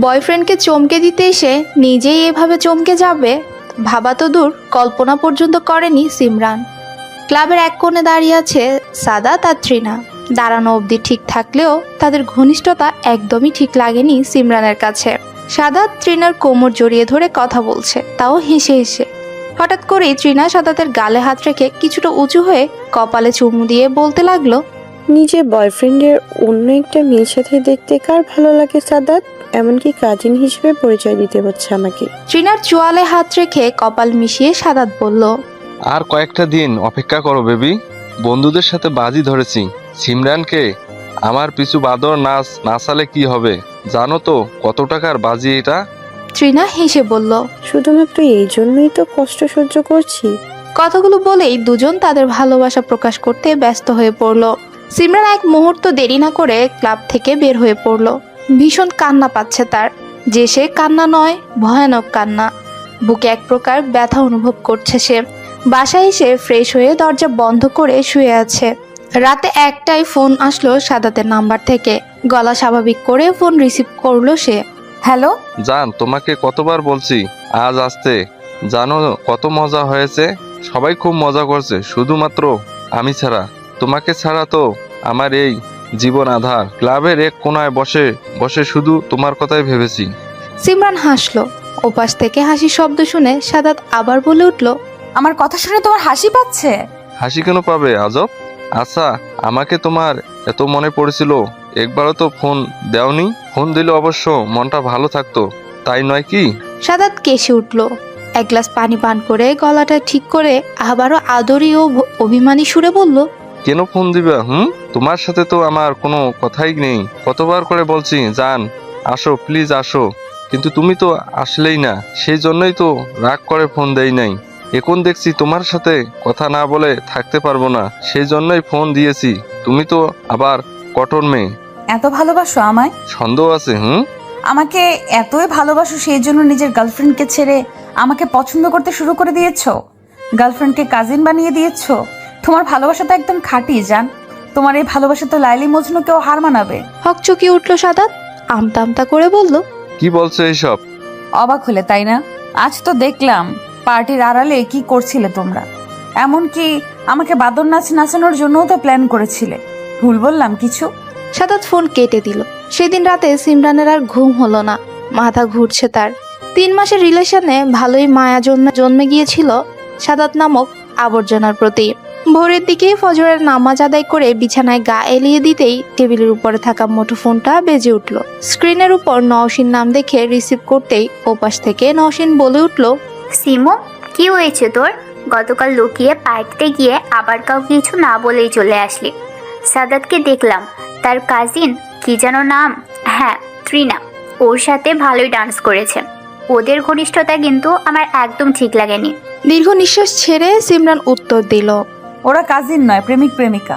বয়ফ্রেন্ডকে চমকে দিতে এসে নিজেই এভাবে চমকে যাবে ভাবা তো দূর, কল্পনা পর্যন্ত করেনি সিমরান। ক্লাবের এক কোণে দাঁড়িয়ে আছে সাদাত আর তৃণা। দাঁড়ানো অবধি ঠিক থাকলেও তাদের ঘনিষ্ঠতা একদমই ঠিক লাগেনি সিমরানের কাছে। সাদাত তৃণার কোমর জড়িয়ে ধরে কথা বলছে, তাও হেসে হেসে। হঠাৎ করেই তৃণা সাদাতের গালে হাত রেখে কিছুটা উঁচু হয়ে কপালে চুমু দিয়ে বলতে লাগলো, নিজের বয়ফ্রেন্ডের অন্য একটা মেয়ের সাথে দেখতে কার ভালো লাগে সাদাত? এমনকি কাজিন হিসেবে পরিচয় দিতে হচ্ছে আমাকে। তৃণার চোয়ালে হাত রেখে কপাল মিশিয়ে সাদাত বলল, আর কয়েকটা দিন অপেক্ষা করো বেবি, বন্ধুদের সাথে বাজি ধরেছি। সিমরানকে আমার পিছু বাদর নাচালে কি হবে জানো তো কত টাকার বাজি এটা? তৃণা হেসে বলল, শুধুমাত্র এই জন্যই তো কষ্ট সহ্য করছি। কথাগুলো বলেই দুজন তাদের ভালোবাসা প্রকাশ করতে ব্যস্ত হয়ে পড়ল। সিমরান এক মুহূর্ত দেরি না করে ক্লাব থেকে বের হয়ে পড়ল। ভীষণ কান্না পাচ্ছে তার, যে সে কান্না নয়, ভয়ানক কান্না। বুকে এক প্রকার ব্যথা অনুভব করছে সে। বাসায় এসে ফ্রেশ হয়ে দরজা বন্ধ করে শুয়ে আছে। রাতে একটাই ফোন আসলো সাদাতের নাম্বার থেকে। গলা স্বাভাবিক করে ফোন রিসিভ করলো সে। হ্যালো জান, তোমাকে কতবার বলছি আজ আসতে, জানো কত মজা হয়েছে। সবাই খুব মজা করছে, শুধুমাত্র আমি ছাড়া। তোমাকে ছাড়া তো আমার এই জীবন আধার। ক্লাবের এক কোনায় বসে বসে শুধু তোমার কথাই ভেবেছি। সিমরান হাসলো। ওপাশ থেকে হাসির শব্দ শুনে সাদাত আবার বলে উঠল, আমার কথা শুনে তোমার হাসি পাচ্ছে? হাসি কেন পাবে আজব? আচ্ছা, আমাকে তোমার এত মনে পড়েছিল, একবারও তো ফোন দেওনি। ফোন দিলে অবশ্য মনটা ভালো থাকতো, তাই নয় কি? সাদাত কেসে উঠল। এক গ্লাস পানি পান করে গলাটা ঠিক করে আবারও আদরী ও অভিমানী সুরে বলল, কেন ফোন দিবা? তোমার সাথে তো আমার কোনো কথাই নেই। কতবার করে বলছি জান আসো, প্লিজ আসো, কিন্তু তুমি তো আসলেই না। সেই জন্যই তো রাগ করে ফোন দেই নাই। এখন দেখছি তোমার সাথে কথা না বলে থাকতে পারবো না, সেই জন্যই ফোন দিয়েছি। তুমি তো আবার কঠোর মেয়ে। এত ভালোবাসো আমায়? সন্দেহ আছে? আমাকে এতই ভালোবাসো সেই জন্য নিজের গার্লফ্রেন্ডকে ছেড়ে আমাকে পছন্দ করতে শুরু করে দিয়েছো? গার্লফ্রেন্ডকে কাজিন বানিয়ে দিয়েছো? তোমার ভালোবাসা তো একদম খাঁটি জান। তোমার এই ভালোবাসা তো লাইলি মজনুকেও হার মানাবে। হকচকিয়ে উঠল সাদাত। আমতা আমতা করে বলল, কি বলছো এইসব? অবাক হলে তাই না? আজ তো দেখলাম পার্টির আড়ালে কি করছিলে তোমরা। এমনকি আমাকে বাদর নাচ নাচানোর জন্যও তো প্ল্যান করেছিলে। ভুল বললাম কিছু? সাদাত ফোন কেটে দিল। সেদিন রাতে সিমরানের আর ঘুম হলো না, মাথা ঘুরছে তার। 3 মাসের রিলেশনে ভালোই মায়া জন্মে গিয়েছিল সাদাত নামক আবর্জনার প্রতি। ভোরের দিকে ফজরের নামাজ আদায় করে বিছানায় গা এলিয়ে দিতেই টেবিলের উপরে থাকা মুঠোফোনটা বেজে উঠল। স্ক্রিনের উপর নওশিন নাম দেখে রিসিভ করতেই ওপাশ থেকে নওশিন বলে উঠল, সিমো, কি হয়েছে তোর? গতকাল লুকিয়ে পার্টিতে গিয়ে আবার কাউকে কিছু না বলেই চলে আসলি। সাদাতকে দেখলাম, তার কাজিন কি যেন নাম, হ্যাঁ তৃণা, ওর সাথে ভালোই ডান্স করেছে। ওদের ঘনিষ্ঠতা কিন্তু আমার একদম ঠিক লাগেনি। দীর্ঘ নিঃশ্বাস ছেড়ে সিমরান উত্তর দিল, ওরা কাজিন নয়, প্রেমিক প্রেমিকা।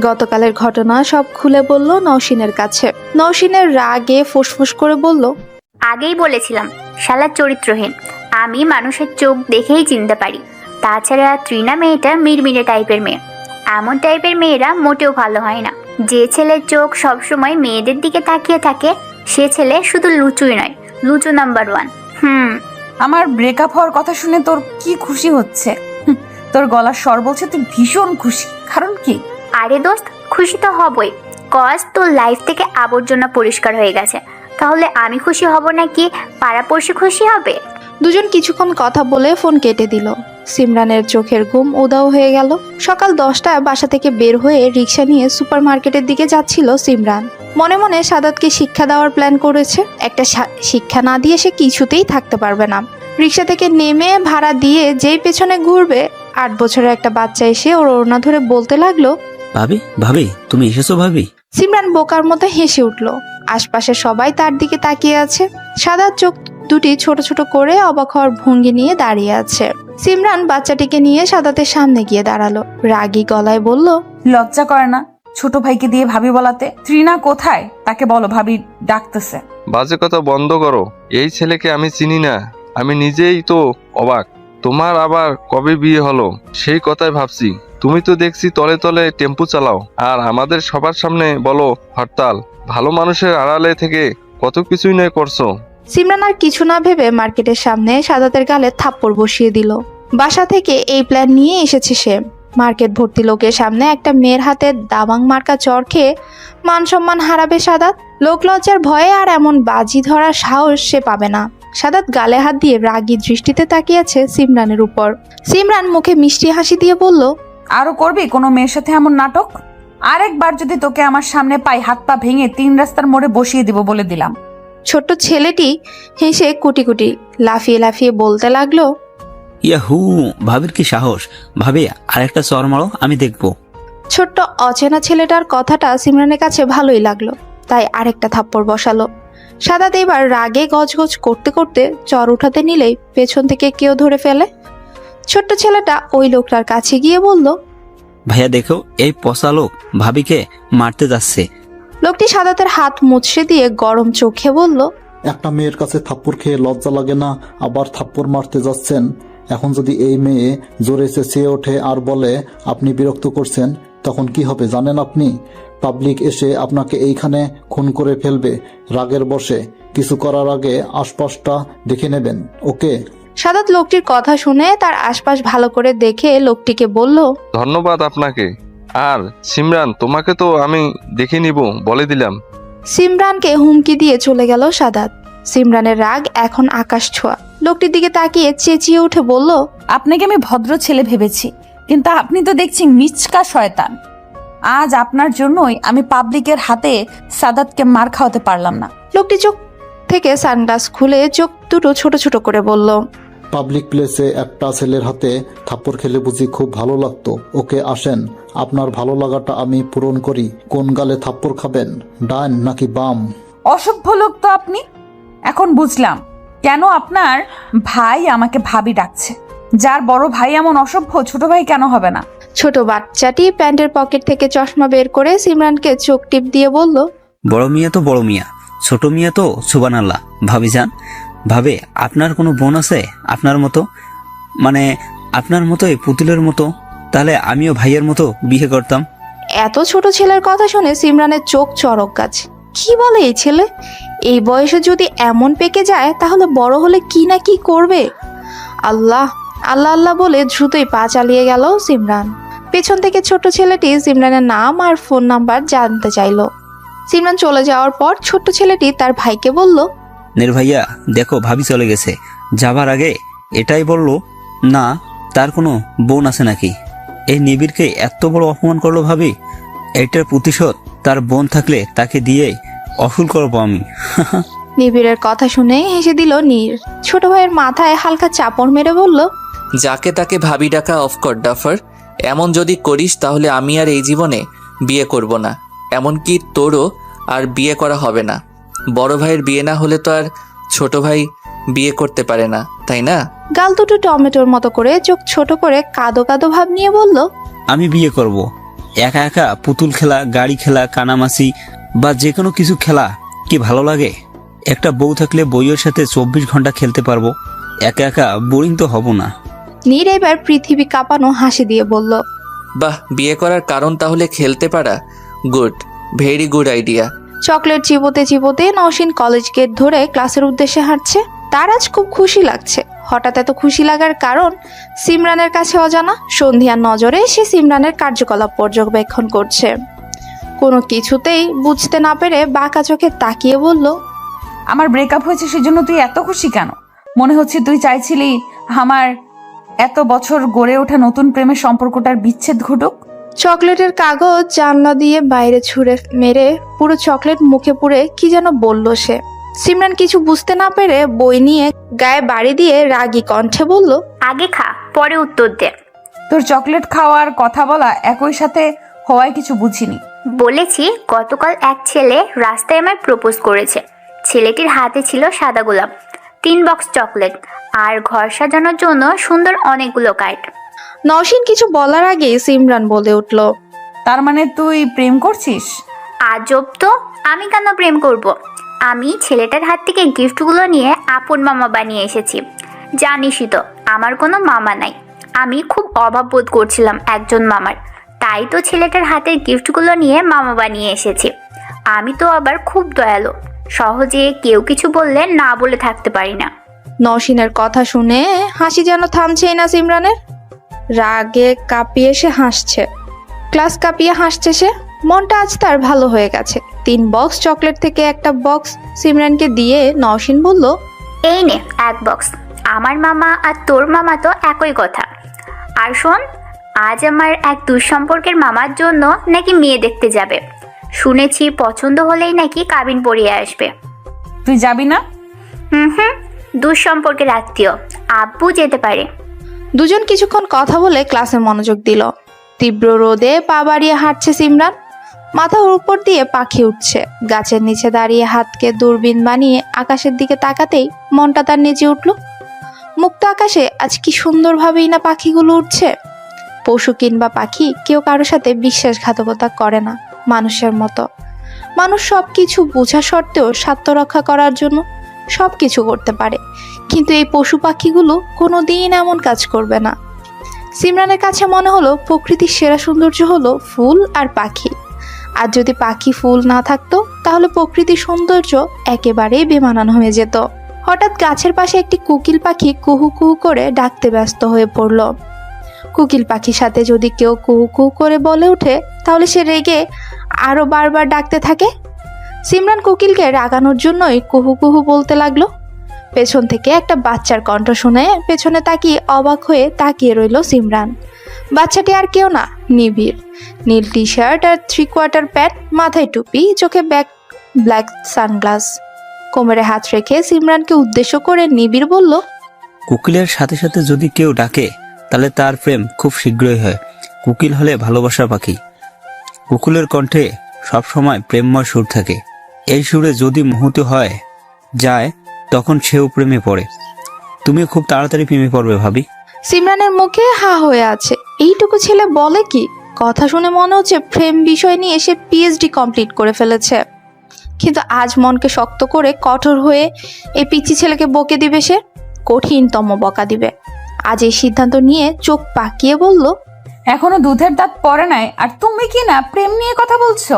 গতকালের ঘটনা সব খুলে বলল নওশিনের কাছে। নওশিনের রাগে ফুসফুস করে বলল, আগেই বলেছিলাম শালা চরিত্রহীন। আমি মানুষের চোখ দেখেই চিনতে পারি। তাছাড়া তৃণা মেয়েটা মিরমিরে টাইপের মেয়ে। এমন টাইপের মেয়েরা মোটেও ভালো হয় না। যে ছেলের চোখ সবসময় মেয়েদের দিকে তাকিয়ে থাকে সে ছেলে শুধু লুচুই নয়, লুচু নাম্বার 1। আমার ব্রেকআপ হওয়ার কথা শুনে তোর কি খুশি হচ্ছে? তোর গলার স্বর বলছে তুই ভীষণ খুশি। কারণ কি? আরে দোস্ত, খুশি তো হবই, কজ তোর লাইফ থেকে আবর্জনা পরিষ্কার হয়ে গেছে। তাহলে আমি খুশি হব নাকি পাড়াপড়শি খুশি হবে? দুজন কিছুক্ষণ কথা বলে ফোন কেটে দিল। সিমরানের চোখের ঘুম উধাও হয়ে গেল। সকাল 10টায় বাসা থেকে বের হয়ে রিক্সা নিয়ে সুপার মার্কেটের দিকে যাচ্ছিল সিমরান। মনে মনে সাদাতকে শিক্ষা দেওয়ার প্ল্যান করেছে। একটা শিক্ষা না দিয়ে সে কিছুতেই থাকতে পারবে না। রিক্সা থেকে নেমে ভাড়া দিয়ে যেই পেছনে ঘুরবে, 8 বছরের একটা বাচ্চা এসে ওর ওড়না ধরে বলতে লাগলো, ভাবি ভাবি তুমি এসেছো ভাবি। সিমরান বোকার মতো হেসে উঠল। আশপাশে সবাই তার দিকে তাকিয়ে আছে। সাদাত চোখ দুটি ছোট ছোট করে অবাক হওয়ার ভঙ্গি নিয়ে দাঁড়িয়ে আছে। সিমরান বাচ্চাটিকে নিয়ে সাদাতের সামনে গিয়ে দাঁড়ালো। রাগী গলায় বলল, লজ্জা করে না ছোট ভাইকে দিয়ে ভাবি বলাতে? তৃণা কোথায়? তাকে বলো ভাবি ডাকতেছে। বাজে কথা বন্ধ করো। এই ছেলেকে আমি চিনি না। আমি নিজেই তো অবাক। তোমার আবার কবে বিয়ে হলো সেই কথাই ভাবছি। তুমি তো দেখছি তলে তলে টেম্পু চালাও, আর আমাদের সবার সামনে বলো হরতাল। ভালো মানুষের আড়ালে থেকে কত কিছুই নয় করছো। সিমরান আর কিছু না ভেবে মার্কেটের সামনে সাদাতের গালে থাপ্পড় বসিয়ে দিল। বাসা থেকে এই প্ল্যান নিয়ে এসেছে সে। মার্কেট ভর্তি লোকের সামনে একটা মেয়ের হাতে দাবাং মার্কা চর খেয়ে মান সম্মান হারাবে সাদাত। লোক লজ্জার ভয়ে আর এমন বাজি ধরার সাহস সে পাবে না। সাদাত গালে হাত দিয়ে রাগী দৃষ্টিতে তাকিয়েছে সিমরানের উপর। সিমরান মুখে মিষ্টি হাসি দিয়ে বলল, আরো করবি কোনো মেয়ের সাথে এমন নাটক? আরেকবার যদি তোকে আমার সামনে পাই, হাত পা ভেঙে 3 রাস্তার মোড়ে বসিয়ে দিব বলে দিলাম। ছোট্ট ছেলেটি হেসে কুটি কুটি লাফিয়ে লাফিয়ে বলতে লাগলো, ইয়াহু, ভাবির কি সাহস! ভাবি আরেকটা চর মারো, আমি দেখবো। ছোট্ট অচেনা ছেলেটার কথাটা সিমরানের কাছে ভালোই লাগলো, তাই আরেকটা থাপ্পড় বসালো। সাদাত এবার রাগে গজগজ করতে করতে চর উঠাতে নিলেই পেছন থেকে কেউ ধরে ফেলে। ছোট্ট ছেলেটা ওই লোকটার কাছে গিয়ে বলল, ভাইয়া দেখো, এই পচা লোক ভাবিকে মারতে যাচ্ছে। লোকটি সাদাতের হাত মুচড়ে দিয়ে গরম চোখে বলল, একটা মেয়ের কাছে থাপ্পড় খেয়ে লজ্জা লাগে না? আবার থাপ্পড় মারতে যাচ্ছেন। এখন যদি এই মেয়ে জোরে চেঁচিয়ে ওঠে আর বলে আপনি বিরক্ত করছেন, তখন কি হবে জানেন আপনি? পাবলিক এসে আপনাকে এইখানে খুন করে ফেলবে রাগের বশে। কিছু করার আগে আশপাশটা দেখে নেবেন, ওকে? সাদাত লোকটির কথা শুনে তার আশপাশ ভালো করে দেখে লোকটিকে বলল, ধন্যবাদ আপনাকে। আর সিমরান, তোমাকে তো আমি দেখে নিব বলে দিলাম। সিমরানকে হুমকি দিয়ে চলে গেল সাদাত। সিমরানের রাগ এখন আকাশ ছোঁয়া। লোকটির দিকে তাকিয়ে চেঁচিয়ে উঠে বলল, আপনাকে আমি ভদ্র ছেলে ভেবেছি, কিন্তু আপনি তো দেখছি মিচকা শয়তান। আজ আপনার জন্যই আমি পাবলিকের হাতে সাদাতকে মার খাওয়াতে পারলাম না। লোকটি চোখ থেকে সানগ্লাস খুলে চোখ দুটো ছোট ছোট করে বলল, পাবলিক প্লেসে একটা ছেলের হাতে থাপ্পড় খেলে বুঝি খুব ভালো লাগতো। ওকে আসেন, আপনার ভালো লাগাটা আমি পূরণ করি। কোন গালে থাপ্পড় খাবেন, ডান নাকি বাম? অসভ্য লোক তো আপনি। এখন বুঝলাম কেন আপনার ভাই আমাকে ভাবি ডাকছে। যার বড় ভাই এমন অসভ্য, ছোট ভাই কেন হবে না? ছোট বাচ্চাটি প্যান্টের পকেট থেকে চশমা বের করে সিমরানকে চোখ টিপ দিয়ে বলল, বড় মিয়া তো বড় মিয়া, ছোট মিয়া তো সুবহানাল্লাহ। ভাবি যান, ভাবে আপনার কোনো বোন আছে আপনার মতো? মানে আপনার মতোই পুতুলের মতো? তাহলে আমিও ভাইয়ের মতো বিয়ে করতাম। এত ছোট ছেলের কথা শুনে সিমরানের চোখ চড়ক গাছ। কি বলে এই ছেলে? এই বয়সে যদি এমন পেকে যায় তাহলে বড় হলে কি না কি করবে। আল্লাহ আল্লাহ আল্লাহ বলে দ্রুতই পা চালিয়ে গেল সিমরান। পেছন থেকে ছোট ছেলেটি সিমরানের নাম আর ফোন নাম্বার জানতে চাইলো। সিমরান চলে যাওয়ার পর ছোট্ট ছেলেটি তার ভাইকে বলল, নের ভাইয়া দেখো, ভাবি চলে গেছে। যাবার আগে এটাই বললো না তার কোনো বোন আছে নাকি। এই নিবিড়কে এত বড় অপমান করলো ভাবি। এটার প্রতিশোধ তার বোন থাকলে তাকে দিয়ে অসুল করবো আমি। নিবিড়ের কথা শুনে হেসে দিল নীর। ছোট ভাইয়ের মাথায় হালকা চাপড় মেরে বলল, যাকে তাকে ভাবি ডাকা অফ কর ডাফার। এমন যদি করিস তাহলে আমি আর এই জীবনে বিয়ে করব না। এমনকি তোরও আর বিয়ে করা হবে না। বড় ভাইয়ের বিয়ে না হলে তো আর ছোট ভাই বিয়ে করতে পারে না, তাই না? গাল দুটো টমেটোর মতো করে চোখ ছোট করে কাদো কাদো ভাব নিয়ে বলল, আমি বিয়ে করব। একা একা পুতুল খেলা, গাড়ি খেলা, কানামাছি বা যে কোনো কিছু খেলা কি ভালো লাগে? একটা বউ থাকলে বউয়ের সাথে 24 ঘন্টা খেলতে পারবো। একা একা বোরিং তো হব না। নীর এবার পৃথিবী কাঁপানো হাসি দিয়ে বলল, বাহ, বিয়ে করার কারণ তাহলে খেলতে পারা। Good, very good idea. Chocolate চিবোতে চিবোতে নওশিন কলেজ গেট ধরে ক্লাসের উদ্দেশ্যে হাঁটছে। তার আজ খুব খুশি লাগছে। হঠাৎ এত খুশি লাগার কারণ সিমরানের কাছে অজানা। সন্ধিয়ার নজরে সে সিমরানের কার্যকলাপ পর্যবেক্ষণ করছে। কোনো কিছুতেই বুঝতে না পেরে বাঁকা চোখে তাকিয়ে বলল, আমার ব্রেকআপ হয়েছে সেজন্য তুই এত খুশি কেন? মনে হচ্ছে তুই চাইছিলি আমার এত বছর গড়ে ওঠা নতুন প্রেমের সম্পর্কটার বিচ্ছেদ ঘটুক। চকলেটের কাগজ জানলা দিয়ে বাইরে ছুঁড়ে মেরে পুরো চকলেট মুখে পুরে কি যেন বলল সে। সিমরান কিছু বুঝতে না পেরে বই নিয়ে গায়ে বাড়ি দিয়ে রাগী কণ্ঠে বলল, আগে খা, পরে উত্তর দে। তোর চকলেট খাওয়ার কথা বলা একই সাথে হওয়ায় কিছু বুঝিনি। বলেছি, গতকাল এক ছেলে রাস্তায় আমায় প্রপোজ করেছে। ছেলেটির হাতে ছিল সাদা গোলাপ, 3 বক্স চকলেট আর ঘর সাজানোর জন্য সুন্দর অনেকগুলো কার্ড। নওশিন কিছু বলার আগে সিমরান বলে উঠল, তার মানে তুই প্রেম করছিস? আজব তো, আমি কেন প্রেম করব? আমি ছেলেটার হাত থেকে গিফটগুলো নিয়ে আপন মামা বানিয়ে এসেছি। জানিসই তো আমার কোনো মামা নাই। আমি খুব অভাব বোধ করছিলাম একজন মামার, তাই তো ছেলেটার হাতের গিফটগুলো নিয়ে মামা বানিয়ে এসেছি। আমি তো আবার খুব দয়ালু, সহজে কেউ কিছু বললে না বলে থাকতে পারি না। নওশিনের কথা শুনে হাসি যেন থামছেই না সিমরানের। রাগে কাঁপিয়ে সে হাসছে, ক্লাস কাঁপিয়ে হাসছে সে। মনটা আজ তার ভালো হয়ে গেছে। 3 বক্স চকলেট থেকে একটা বক্স সিমরানকে দিয়ে নওশিন বলল, এই নে 1 বক্স। আমার মামা আর তোর মামা তো একই কথা। আর শোন, আজ আমার এক দুঃসম্পর্কের মামার জন্য নাকি মেয়ে দেখতে যাবে। শুনেছি পছন্দ হলেই নাকি কাবিন পড়িয়ে আসবে। তুই যাবি না? হুম, দুঃসম্পর্কের আত্মীয়, আব্বু যেতে পারে। দুজন কিছুক্ষণ কথা বলে ক্লাসে মনোযোগ দিল। তীব্র রোদে পা বাড়িয়ে হাঁটছে সিমরান। মাথার উপর দিয়ে পাখি উঠছে। গাছের নিচে দাঁড়িয়ে হাতকে দূরবীন বানিয়ে আকাশের দিকে তাকাতেই মনটা তার নেচে উঠল। মুক্ত আকাশে আজ কি সুন্দরভাবেই না পাখিগুলো উঠছে। পশু কিংবা পাখি কেউ কারোর সাথে বিশ্বাসঘাতকতা করে না মানুষের মতো। মানুষ সব কিছু বোঝা সত্ত্বেও স্বার্থ রক্ষা করার জন্য সব কিছু করতে পারে, কিন্তু এই পশু পাখিগুলো কোনোদিন এমন কাজ করবে না। সিমরানের কাছে মনে হলো প্রকৃতির সেরা সৌন্দর্য হলো ফুল আর পাখি। আর যদি পাখি ফুল না থাকতো তাহলে প্রকৃতির সৌন্দর্য একেবারেই বেমানান হয়ে যেত। হঠাৎ গাছের পাশে একটি কোকিল পাখি কুহু কুহু করে ডাকতে ব্যস্ত হয়ে পড়ল। কোকিল পাখির সাথে যদি কেউ কুহু কুহু করে বলে ওঠে তাহলে সে রেগে আরো বারবার ডাকতে থাকে। সিমরান কোকিলকে রাগানোর জন্যই কুহু কুহু বলতে লাগলো। পেছন থেকে একটা বাচ্চার কণ্ঠ শুনে পেছনে তাকিয়ে অবাক হয়ে তাকিয়ে রইল সিমরান। বাচ্চাটি আর কেউ না, নিবিড়। নীল টি শার্ট আর 3/4 প্যান্ট, মাথায় টুপি, চোখে ব্ল্যাক সানগ্লাস। কোমরে হাত রেখে সিমরানকে উদ্দেশ্য করে নিবিড় বলল, কোকিলের সাথে সাথে যদি কেউ ডাকে তাহলে তার প্রেম খুব শীঘ্রই হয়। কোকিল হলে ভালোবাসার পাখি। কোকিলের কণ্ঠে সবসময় প্রেমময় সুর থাকে। এই সুরে যদি মুহূর্ত হয় যায় তখন সেও প্রেমে পড়ে। তুমি খুব তাড়াতাড়ি প্রেমে পড়বে ভাবি। সিমরানের মুখে হা হয়ে আছে। এইটুকু ছেলে বলে কি? কথা শুনে মনে হচ্ছে প্রেম বিষয় নিয়ে সে পিএইচডি কমপ্লিট করে ফেলেছে। কিন্তু আজ মনকে শক্ত করে কঠোর হয়ে এই পিচ্চি ছেলেকে বকে দিবে সে, কঠিনতম বকা দিবে। আজ এই সিদ্ধান্ত নিয়ে চোখ পাকিয়ে বলল, এখনো দুধের দাঁত পড়ে নাই আর তুমি কি না প্রেম নিয়ে কথা বলছো?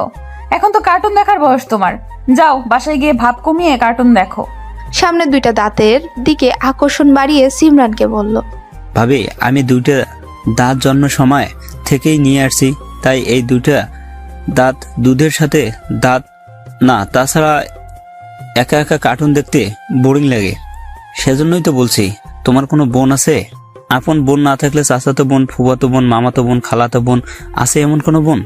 এখন তো কার্টুন দেখার বয়স তোমার। যাও বাসায় গিয়ে ভাব কমিয়ে কার্টুন দেখো। সামনে 2টা দাঁতের দিকে আকর্ষণ বাড়িয়ে সিমরানকে বলল, ভাবি আমি 2টা দাঁত জন্ম সময় থেকেই নিয়ে আসছি, তাই এই 2টা দাঁত দুধের সাথে দাঁত না, তাছাড়া একা একা কার্টুন দেখতে বোরিং লাগে। সেজন্যই তো বলছি, তোমার কোনো বোন আছে? আপন বোন না থাকলে চাচাতো বোন, ফুফাতো বোন, মামাতো বোন, খালাতো বোন আছে এমন কোনো বোন?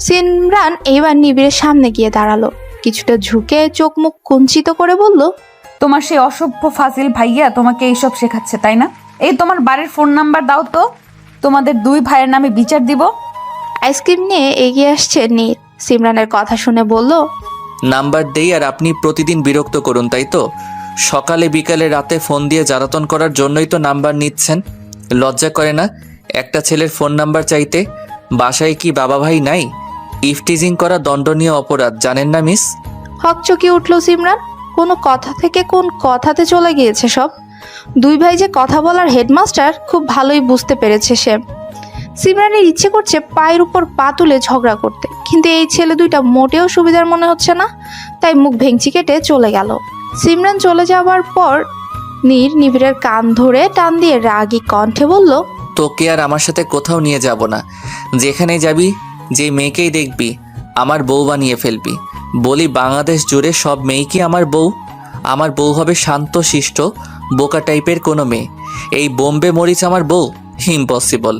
সিমরান এইবার নিবিড়ের সামনে গিয়ে দাঁড়ালো। কিছুটা ঝুঁকে চোখ মুখ কুঞ্চিত করে বলল, তোমার সেই অসভ্য ফাজিল ভাইয়া তোমাকে এইসব শেখাচ্ছে তাই না? এই তোমার বাড়ির ফোন নাম্বার দাও তো, তোমাদের 2 ভাইয়ের নামে বিচার দিব। আইসক্রিম নিয়ে এগিয়ে আসছে নীল। সিমরানের কথা শুনে বলল, নাম্বার দেই আর আপনি প্রতিদিন বিরক্ত করুন, তাই তো? সকালে বিকালে রাতে ফোন দিয়ে জ্বালাতন করার জন্যই তো নাম্বার নিচ্ছেন। লজ্জা করে না একটা ছেলের ফোন নাম্বার চাইতে? বাসায় কি বাবা ভাই নাই? ইফটিজিং করা দণ্ডনীয় অপরাধ, জানেন না মিস? হকচকিয়ে উঠল সিমরান। কোনো কথা থেকে কোন কথাতে চলে গিয়েছে সব। 2 ভাই যে কথা বলার হেডমাস্টার খুব ভালোই বুঝতে পেরেছে সে। সিমরানের ইচ্ছে করছে পায়ের উপর পা তুলে ঝগড়া করতে, কিন্তু এই ছেলে 2টা মোটেও সুবিধার মনে হচ্ছে না, তাই মুখ ভেঙচি কেটে চলে গেল। সিমরান চলে যাওয়ার পর নিবিড়ের কান ধরে টান দিয়ে রাগী কণ্ঠে বলল, তোকে আর আমার সাথে কোথাও নিয়ে যাব না। যেখানে যাবি যে মেয়েকেই দেখবি আমার বউ বানিয়ে ফেলবি। বলি বাংলাদেশ জুড়ে সব মেয়ে কি আমার বউ? আমার বউ হবে শান্ত শিষ্ট বোকা টাইপের কোনো মেয়ে। এই বোম্বে মরিচ আমার বউ? ইম্পসিবল।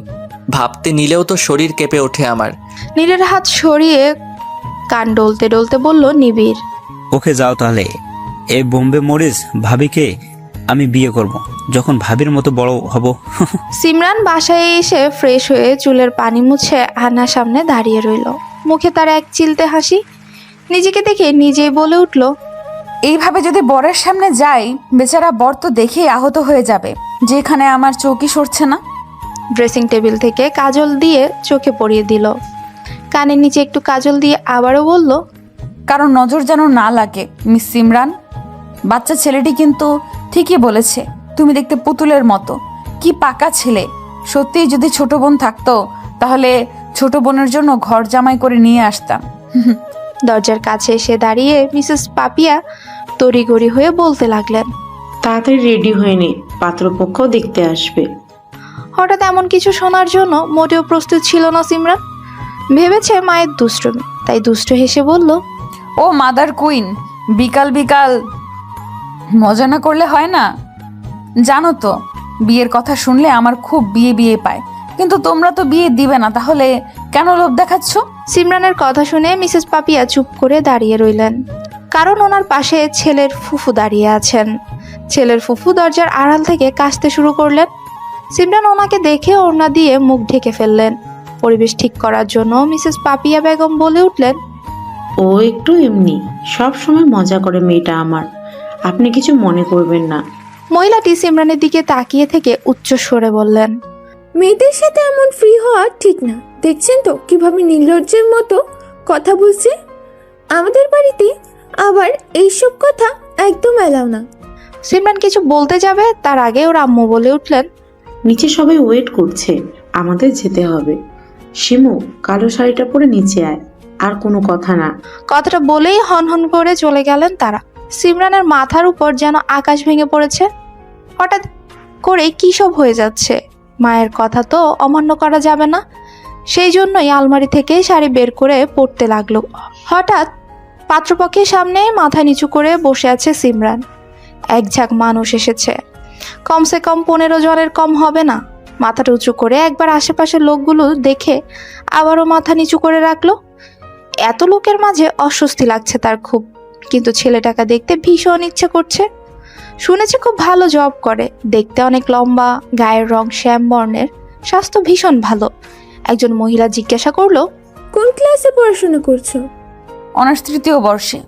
ভাবতে নিলেও তো শরীর কেঁপে ওঠে আমার। নীলের হাত সরিয়ে কান ডলতে ডলতে বলল নিবিড়, ওকে যাও তাহলে। এই বোম্বে মরিচ ভাবিকে আমি বিয়ে করব যখন ভাবির মতো বড় হব। সিমরান বাসায় এসে ফ্রেশ হয়ে চুলের পানি মুছে আয়নার সামনে দাঁড়িয়ে রইল। মুখে তার এক চিলতে হাসি। নিজেকে দেখে নিজেই বলে উঠল, এইভাবে যদি বরের সামনে যাই, বেচারা বর তো দেখেই আহত হয়ে যাবে, যেখানে আমার চৌকি সরছে না। ড্রেসিং টেবিল থেকে কাজল দিয়ে চোখে পরিয়ে দিল। কানের নিচে একটু কাজল দিয়ে আবারও বলল, কারণ নজর যেন না লাগে মিস সিমরান। বাচ্চা ছেলেটি কিন্তু ঠিকই বলেছে, তুমি দেখতে পুতুলের মতো। কি পাকা ছেলে, সত্যিই যদি ছোট বোন থাকতো তাহলে ছোট বোনের জন্য ঘর জামাই করে নিয়ে আসতাম। দরজার কাছে এসে দাঁড়িয়ে মিসেস পাপিয়া তড়িঘড়ি হয়ে বলতে লাগলেন। তাড়াতাড়ি রেডি হয়ে নে, পাত্রপক্ষ দেখতে আসবে। হঠাৎ এমন কিছু শোনার জন্য মোটেও প্রস্তুত ছিল না সিমরান। ভেবেছে মায়ের দুষ্টুমি, তাই দুষ্ট হেসে বলল, ও মাদার কুইন, বিকাল বিকাল মজা না করলে হয় না। জানো তো বিয়ের কথা শুনলে আমার খুব বিয়ে বিয়ে পায়, কিন্তু তোমরা তো বিয়ে দিবে না, তাহলে কেন লোভ দেখাচ্ছ? সিমরানের কথা শুনে মিসেস পাপিয়া চুপ করে দাঁড়িয়ে রইলেন, কারণ ওনার পাশে ছেলের ফুফু দাঁড়িয়ে আছেন। ছেলের ফুফু দরজার আড়াল থেকে কাশতে শুরু করলেন। সিমরান ওনাকে দেখে ওড়না দিয়ে মুখ ঢেকে ফেললেন। পরিবেশ ঠিক করার জন্য মিসেস পাপিয়া বেগম বলে উঠলেন, ও একটু এমনি, সব সময় মজা করে মেয়েটা আমার, আপনি কিছু মনে করবেন না। মহিলাটি সিমরানের দিকে তাকিয়ে থেকে উচ্চ স্বরে বললেন, মেয়েদের সাথে এমন ফ্রি হওয়া ঠিক না। দেখছেন তো কিভাবে নির্লজ্জের মতো কথা বলছে। আমাদের বাড়িতে আবার এইসব কথা একদম এলাও না। সিমরান কিছু বলতে যাবে তার আগে ওর আম্মু বলে উঠলেন, নিচে সবাই ওয়েট করছে, আমাদের যেতে হবে। শিমু, কালো শাড়িটা পরে নিচে আয়, আর কোনো কথা না। কথাটা বলেই হনহন করে চলে গেলেন তারা। সিমরানের মাথার উপর যেন আকাশ ভেঙে পড়েছে। হঠাৎ করে কী সব হয়ে যাচ্ছে। মায়ের কথা তো অমান্য করা যাবে না, সেই জন্যই আলমারি থেকে শাড়ি বের করে পরতে লাগলো। হঠাৎ পাত্রপক্ষের সামনে মাথা নিচু করে বসে আছে সিমরান। এক ঝাঁক মানুষ এসেছে, কমসে কম 15 জনের কম হবে না। মাথাটা উঁচু করে একবার আশেপাশের লোকগুলো দেখে আবারও মাথা নিচু করে রাখলো। এত লোকের মাঝে অস্বস্তি লাগছে তার খুব, কিন্তু ছেলেটাকে দেখতে ভীষণ ইচ্ছে করছে। শুনেছি খুব ভালো জব করে, দেখতে অনেক লম্বা, গায়ের রং শ্যাম বর্ণের, স্বাস্থ্য ভীষণ ভালো। একজন মহিলা জিজ্ঞাসা করলো, কোন ক্লাসে পড়াশোনা করছো? অনার্স 3য় বর্ষে।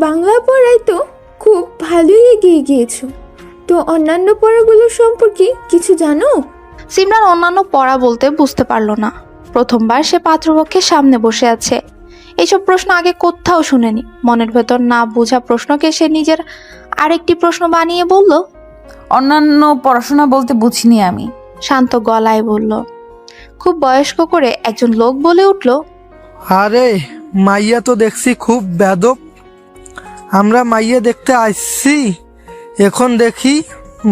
বাংলা পড়ায় তো খুব ভালোই এগিয়ে গিয়েছো। তো অন্যান্য পড়াগুলো সম্পর্কে কিছু জানো? সিমরান অন্যান্য পড়া বলতে বুঝতে পারলো না। প্রথমবার সে পাত্রপক্ষের সামনে বসে আছে। এইসব প্রশ্ন আগে কোথাও শুনেনি। মনের ভেতর না বোঝা প্রশ্নকে সে নিজের আরেকটি প্রশ্ন বানিয়ে বলল, অন্যান্য পড়াশোনা বলতে বুঝিনি আমি। শান্ত গলায় বলল। খুব বয়স্ক করে একজন লোক বলে উঠল, আরে মাইয়া তো দেখছি খুব বেদব। আমরা মাইয়া দেখতে আসছি, এখন দেখি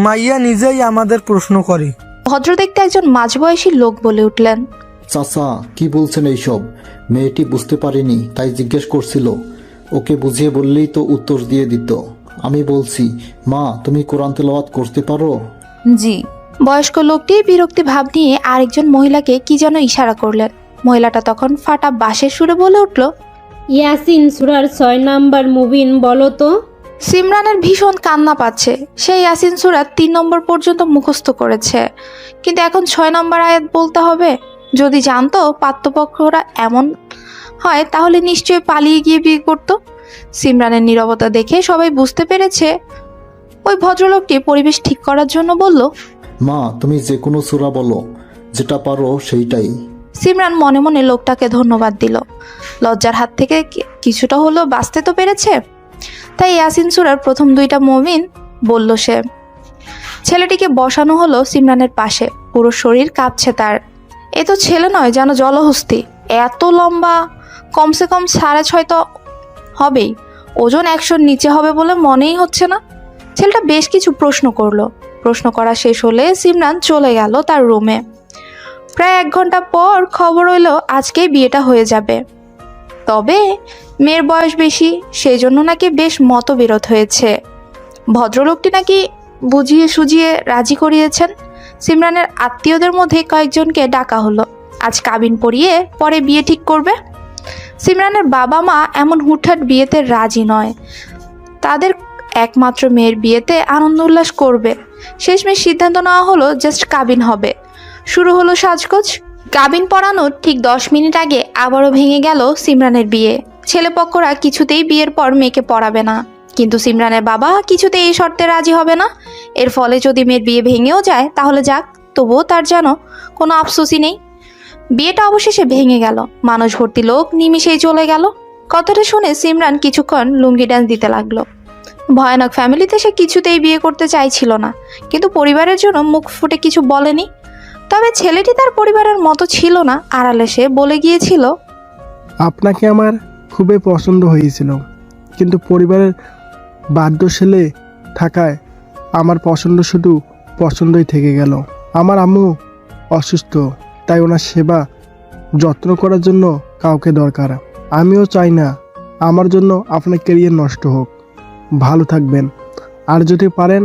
মাইয়া নিজেই আমাদের প্রশ্ন করে। ভদ্র দেখতে একজন মাঝবয়সী লোক বলে উঠলেন, চাচা কি বলছেন এইসব? মেয়েটি বুঝতে পারেনি তাই জিজ্ঞেস করছিল, ওকে বুঝিয়ে বললেই তো উত্তর দিয়ে দিত। আমি বলছি, মা তুমি কোরআন তেলাওয়াত করতে পারো? জি। বয়স্ক লোকটি বিরক্তি ভাব নিয়ে আরেকজন মহিলাকে কি যেন ইশারা করলেন। মহিলাটা তখন ফাটা বাঁশের সুরে বলে উঠল, ইয়াসিন সূরার 6 নাম্বার মুবিন বলো তো। সিমরানের ভীষণ কান্না পাচ্ছে। সে ইয়াসিন সূরা 3 নম্বর পর্যন্ত মুখস্থ করেছে, কিন্তু এখন 6 নম্বর আয়াত বলতে হবে। যদি জানতো পাত্রপক্ষরা এমন হয় তাহলে নিশ্চয়ই পালিয়ে গিয়ে বিয়ে করতো। সিমরানের নীরবতা দেখে সবাই বুঝতে পেরেছে ওই ভদ্রলোকটি পরিবেশ ঠিক করার জন্য বলল, মা তুমি যে কোনো সূরা বলো, যেটা পারো সেইটাই। সিমরান মনে মনে লোকটাকে ধন্যবাদ দিল। লজ্জার হাত থেকে কিছুটা হলেও বাঁচতে তো পেরেছে। তাই ইয়াসিন সূরার প্রথম 2টা মুমিন বলল সে। ছেলেটিকে বসানো হলো সিমরানের পাশে। পুরো শরীর কাঁপছে তার। এ তো ছেলে নয়, যেন জলহস্তি। এত লম্বা, কমসে কম 6.5 তো হবেই। ওজন 100-র নিচে হবে বলে মনেই হচ্ছে না। ছেলেটা বেশ কিছু প্রশ্ন করলো। প্রশ্ন করা শেষ হলে সিমরান চলে গেল তার রুমে। প্রায় 1 ঘন্টা পর খবর হলো আজকেই বিয়েটা হয়ে যাবে। তবে মেয়ের বয়স বেশি, সেই জন্য নাকি বেশ মতবিরোধ হয়েছে। ভদ্রলোকটি নাকি বুঝিয়ে সুজিয়ে রাজি করিয়েছেন। সিমরানের আত্মীয়দের মধ্যে কয়েকজনকে ডাকা হলো। আজ কাবিন পড়িয়ে পরে বিয়ে ঠিক করবে। সিমরানের বাবা মা এমন হুটহাট বিয়েতে রাজি নয়। তাদের একমাত্র মেয়ের বিয়েতে আনন্দ উল্লাস করবে। শেষমেশ সিদ্ধান্ত নেওয়া হলো জাস্ট কাবিন হবে। শুরু হলো সাজগোজ। কাবিন পড়ানোর ঠিক 10 মিনিট আগে আবারও ভেঙে গেল সিমরানের বিয়ে। ছেলেপক্ষরা কিছুতেই বিয়ের পর মেয়েকে পড়াবে না, কিন্তু সিমরানের বাবা কিছুতেই এই শর্তে রাজি হবে না। এর ফলে যদি মেয়ের বিয়ে ভেঙেও যায় তাহলে যাক, তবুও তার যেন কোনো আফসোসই নেই। বিয়েটা অবশেষে ভেঙে গেল। মানুষ ভর্তি লোক নিমিষেই চলে গেল। কথাটা শুনে সিমরান কিছুক্ষণ লুঙ্গি ড্যান্স দিতে লাগলো। ভয়ানক ফ্যামিলিতে সে কিছুতেই বিয়ে করতে চাইছিল না, কিন্তু পরিবারের জন্য মুখ ফুটে কিছু বলেনি। তবে ছেলেটি তার পরিবারের মতো ছিল না। আড়ালে সে বলে গিয়েছিল, আপনাকে আমার খুবই পছন্দ হয়েছিল, কিন্তু পরিবারের বাধ্যশীলে থাকায় আমার পছন্দ শুধু পছন্দই থেকে গেল। আমার আম্মু অসুস্থ, তাই ওনার সেবা যত্ন করার জন্য কাউকে দরকার। আমিও চাই না আমার জন্য আপনার ক্যারিয়ার নষ্ট হোক। ভালো থাকবেন, আর যদি পারেন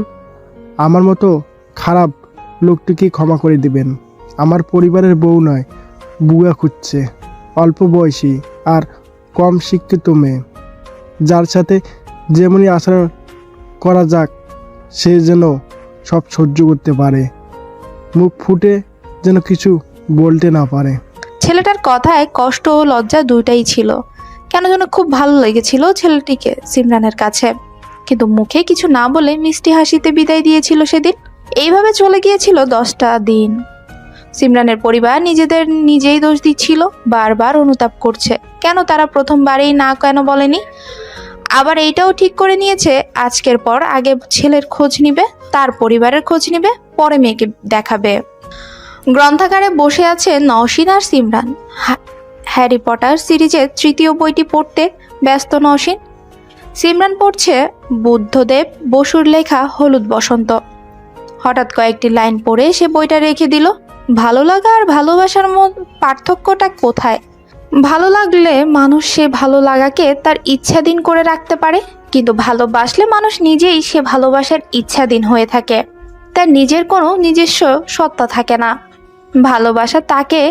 আমার মতো খারাপ লোকটিকে ক্ষমা করে দিবেন। আমার পরিবারের বউ নয়, বুয়া খুঁজছে, অল্প বয়সী আর কম শিক্ষিত মেয়ে, যার সাথে যেমনই আচরণ করা যাক সে যেন সব সহ্য করতে পারে, মুখ ফুটে যেন কিছু বলতে না পারে। ছেলেটার কথায় কষ্ট ও লজ্জা দুইটাই ছিল। কেন যেন খুব ভালো লেগেছিল ছেলেটিকে সিমরানের কাছে, কিন্তু মুখে কিছু না বলে মিষ্টি হাসিতে বিদায় দিয়েছিল সেদিন। এইভাবে চলে গিয়েছিল 10টা দিন। সিমরানের পরিবার নিজেদের নিজেই দোষ দিচ্ছিল, বারবার অনুতাপ করছে কেন তারা প্রথমবারেই না কেন বলেনি। আবার এইটাও ঠিক করে নিয়েছে আজকের পর আগে ছেলের খোঁজ নিবে, তার পরিবারের খোঁজ নিবে, পরে মেয়েকে দেখাবে। গ্রন্থাগারে বসে আছে নওশিন আর সিমরান। হ্যারি পটার সিরিজের 3য় বইটি পড়তে ব্যস্ত নওশিন। সিমরান পড়ছে বুদ্ধদেব বসুর লেখা হলুদ বসন্ত। হঠাৎ কয়েকটি লাইন পড়ে সে বইটা রেখে দিল। ভালো লাগা আর ভালোবাসার পার্থক্যটা কোথায়? ভালো লাগলে মানুষ সে ভালো লাগাকে তার ইচ্ছাধীন করে রাখতে পারে, কিন্তু ভালোবাসলে মানুষ নিজেই সে ভালোবাসার ইচ্ছাধীন হয়ে থাকে। তার নিজের কোনো নিজস্ব সত্তা থাকে না। ভালোবাসা তাকে